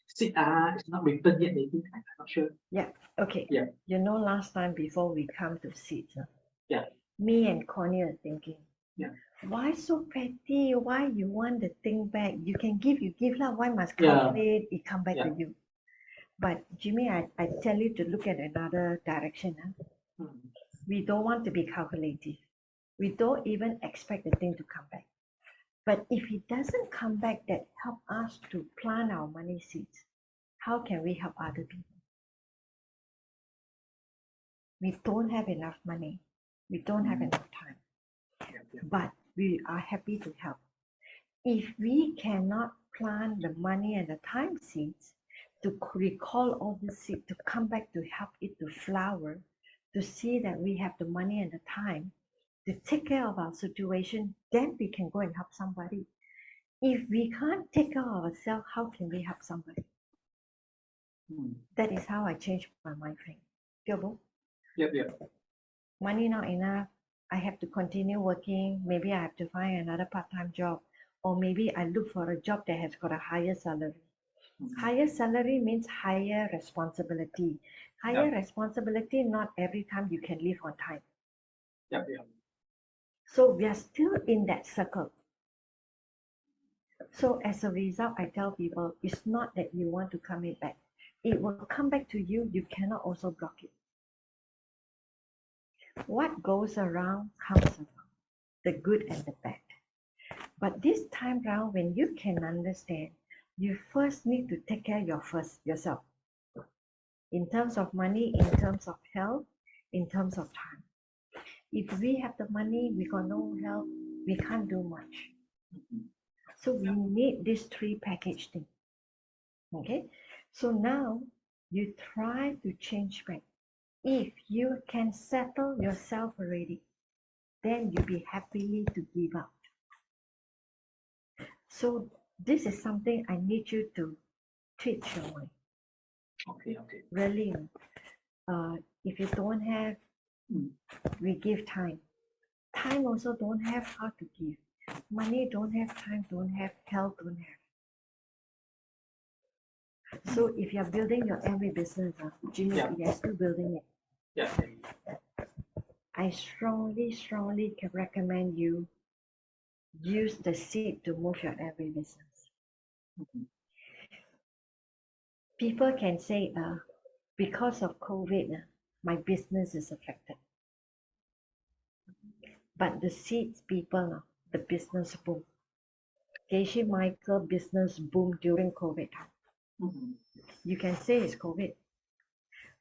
seed is not written yet. Maybe I'm not sure. Yeah. Okay. Yeah. You know, last time before we come to seeds, Yeah. me and Connie are thinking, Yeah. why so petty? Why you want the thing back? You can give, you give lah. Why must Yeah. calculate? It come back Yeah. to you. But Jimmy, I tell you to look at another direction. We don't want to be calculative. We don't even expect the thing to come back. But if it doesn't come back, that help us to plant our money seeds, how can we help other people? We don't have enough money. We don't have enough time. But we are happy to help. If we cannot plant the money and the time seeds to recall all the seed, to come back to help it to flower, to see that we have the money and the time to take care of our situation, then we can go and help somebody. If we can't take care of ourselves, how can we help somebody? That is how I changed my mind frame. Gilbo? Yep, yep. Money not enough. I have to continue working. Maybe I have to find another part-time job. Or maybe I look for a job that has got a higher salary. Higher salary means higher responsibility. Higher responsibility, not every time you can leave on time. Yep, yep. So we are still in that circle. So as a result, I tell people, it's not that you want to come it back. It will come back to you. You cannot also block it. What goes around comes around, the good and the bad. But this time round, when you can understand, you first need to take care of yourself. In terms of money, in terms of health, in terms of time. If we have the money, we got no health, we can't do much. So we need this three package thing. Okay, so now you try to change back. If you can settle yourself already, then you be happily to give up. So this is something I need you to teach your mind. Okay, okay. Really, if you don't have, we give time. Time also don't have, how to give. Money don't have, time don't have, health don't have. So if you're building your Amway business, Jimmy, you're still building it. Yeah. I strongly can recommend you use the seed to move your Amway business. People can say, because of COVID, my business is affected. But the seeds people, the business boom. Geshe Michael business boom during COVID time. You can say it's COVID.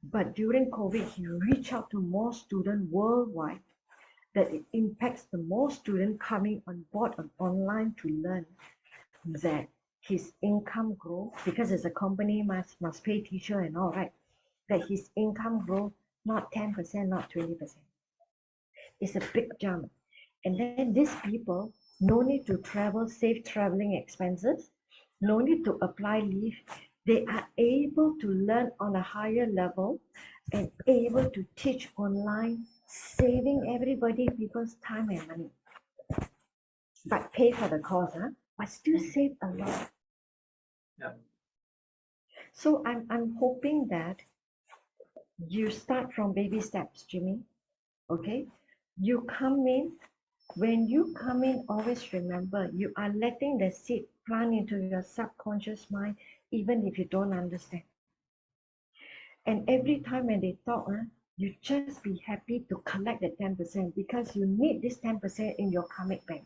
But during COVID, he reached out to more students worldwide, that it impacts the more students coming on board on online to learn, that his income grow, because as a company must pay teacher and all, right, that his income grow not 10%, not 20%. It's a big jump. And then these people, no need to travel, save traveling expenses, no need to apply leave. They are able to learn on a higher level and able to teach online, saving everybody people's time and money. But pay for the course, huh? But still save a lot. Yeah. So I'm hoping that you start from baby steps, Jimmy. Okay? You come in, when you come in, always remember you are letting the seed plant into your subconscious mind, even if you don't understand. And every time when they talk, you just be happy to collect the 10% because you need this 10% in your karmic bank.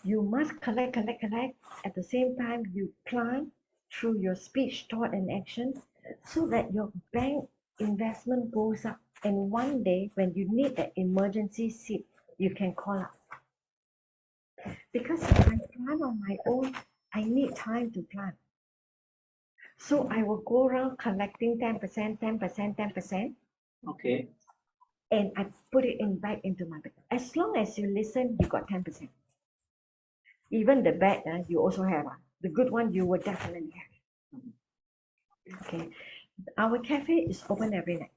You must collect. At the same time, you plant through your speech, thought, and action so that your bank investment goes up. And one day, when you need that emergency seed, you can call up. Because if I plant on my own, I need time to plant. So I will go around collecting 10%, 10%, 10%, Okay. and I put it back into my bank. As long as you listen, you got 10%. Even the bad, you also have. The good one, you will definitely have. Okay. Our cafe is open every night.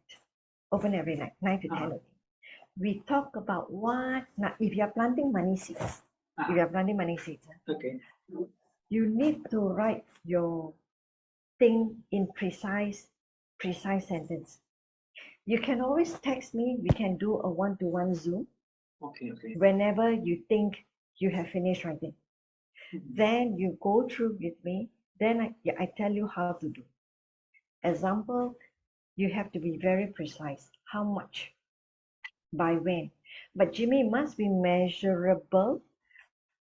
9 to 10. We talk about what, now if you are planting money seeds, Okay. you need to write your thing in precise sentence. You can always text me. We can do a one-to-one Zoom Okay. whenever you think you have finished writing. Then you go through with me. Then I tell you how to do. Example, you have to be very precise. How much? By when? But Jimmy, must be measurable,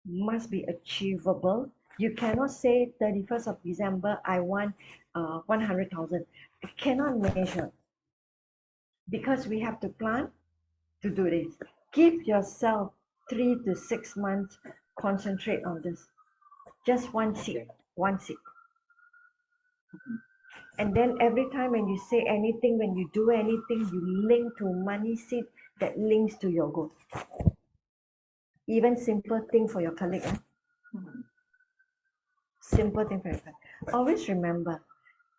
must be achievable. You cannot say 31st of December, I want 100,000. I cannot measure because we have to plan to do this. Give yourself 3 to 6 months, concentrate on this. Just one seed. And then every time when you say anything, when you do anything, you link to money seed that links to your goal. Even simple thing for your colleague. Simple thing for your colleague. Always remember,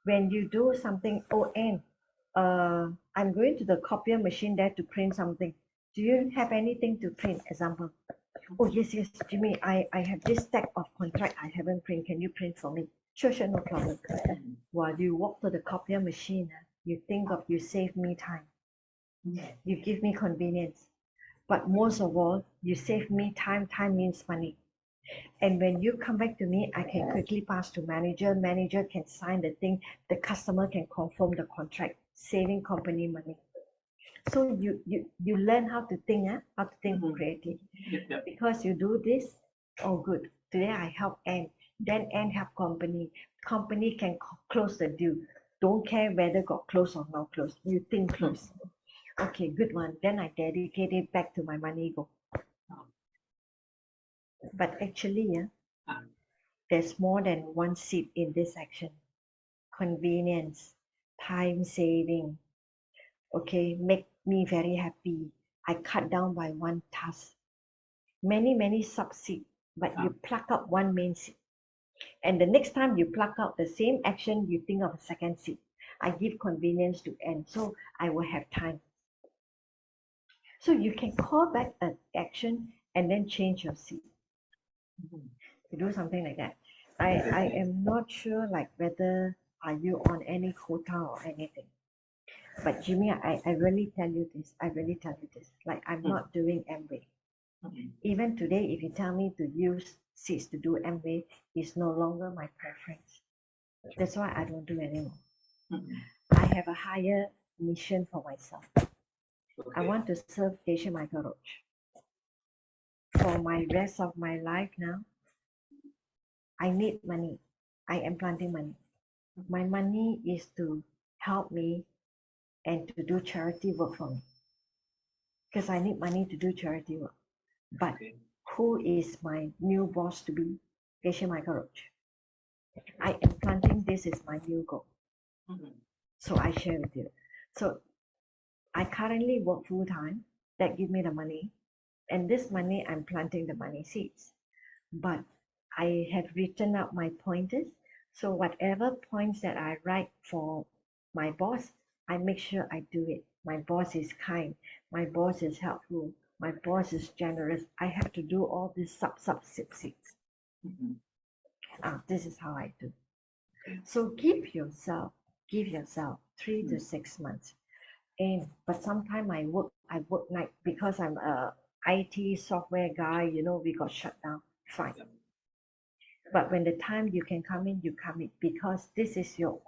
when you do something, I'm going to the copier machine there to print something. Do you have anything to print? Example. Oh, yes, Jimmy, I have this stack of contract I haven't print. Can you print for me? Sure, no problem. While you walk to the copier machine, you think of you save me time. You give me convenience. But most of all, you save me time. Time means money. And when you come back to me, I can quickly pass to manager. Manager can sign the thing. The customer can confirm the contract, saving company money. So you learn how to think, creative. Yep. Because you do this, oh good. Today I help Anne, then Anne help company. Company can close the deal. Don't care whether got close or not close. You think close. Okay, good one. Then I dedicate it back to my money goal. But actually, there's more than one seed in this action. Convenience, time saving. Okay, make me very happy. I cut down by one task. Many sub-seed, but you pluck out one main seed. And the next time you pluck out the same action, you think of a second seed. I give convenience to end, so I will have time. So you can call back an action and then change your seed. You do something like that. I am not sure like whether are you on any quota or anything. But Jimmy, I really tell you this. Like I'm not doing Amway. Even today, if you tell me to use seeds to do Amway, it's no longer my preference. That's why I don't do anymore. I have a higher mission for myself. I want to serve Asia Michael Roach. For my rest of my life now, I need money. I am planting money. My money is to help me and to do charity work for me. Because I need money to do charity work. But who is my new boss to be? Asia Michael Roach. I am planting this is my new goal. So I share with you. So I currently work full time. That give me the money. and this money I'm planting the money seeds. But I have written out my pointers. So whatever points that I write for my boss, I make sure I do it. My boss is kind. My boss is helpful. My boss is generous. I have to do all these six. This is how I do. So give yourself 3 to 6 months. But sometimes I work night because I'm a IT software guy, we got shut down. Fine. But when the time you can come in, you come in, because this is your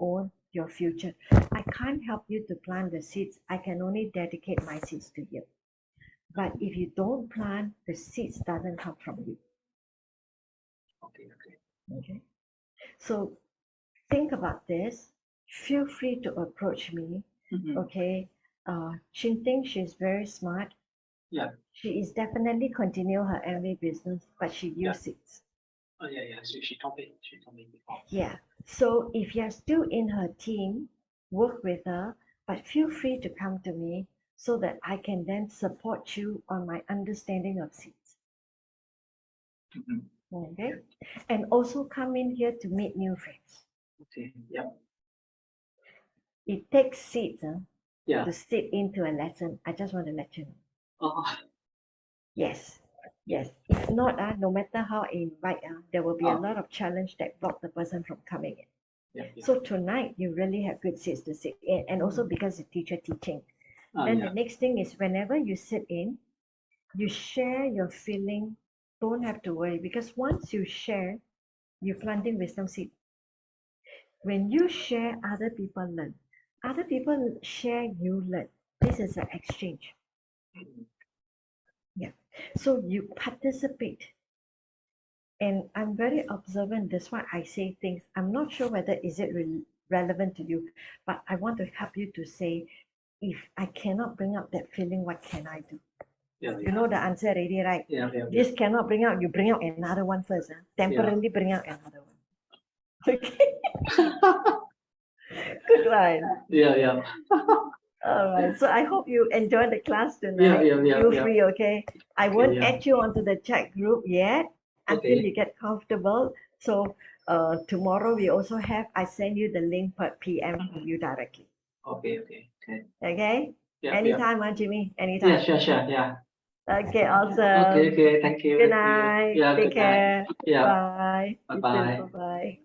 future. I can't help you to plant the seeds. I can only dedicate my seeds to you. But if you don't plant, the seeds doesn't come from you. Okay. So think about this. Feel free to approach me. Okay. Chin Ting, she's very smart. Yeah. She is definitely continue her MA business, but she used seeds. Oh yeah. She told me before. Yeah. So if you're still in her team, work with her, but feel free to come to me so that I can then support you on my understanding of seeds. Okay. And also come in here to meet new friends. Okay. Yeah. It takes seeds Yeah. to sit into a lesson. I just want to let you know. Oh. Yes. If not, no matter how I invite, there will be a lot of challenge that block the person from coming in. Yeah. So tonight, you really have good seats to sit in, and also because the teacher teaching. Then the next thing is whenever you sit in, you share your feeling. Don't have to worry, because once you share, you're planting wisdom seed. When you share, other people learn. Other people share, you learn. This is an exchange. Yeah. So you participate. And I'm very observant. That's why I say things. I'm not sure whether is it relevant to you, but I want to help you to say, if I cannot bring out that feeling, what can I do? Yeah. You know the answer already, right? Yeah. This cannot bring out, you bring out another one first. Temporarily bring out another one. Okay. Good one. Yeah. All right. So I hope you enjoyed the class tonight. Feel free, okay? I won't add you onto the chat group yet until you get comfortable. So tomorrow we also have, I send you the link per PM to you directly. Okay. Okay? Yeah. Anytime, Jimmy. Anytime. Yeah. Sure. Yeah. Okay, awesome. Okay. Thank you. Good night. Yeah. Take Good night. care. Yeah. Bye. Bye-bye. Bye-bye.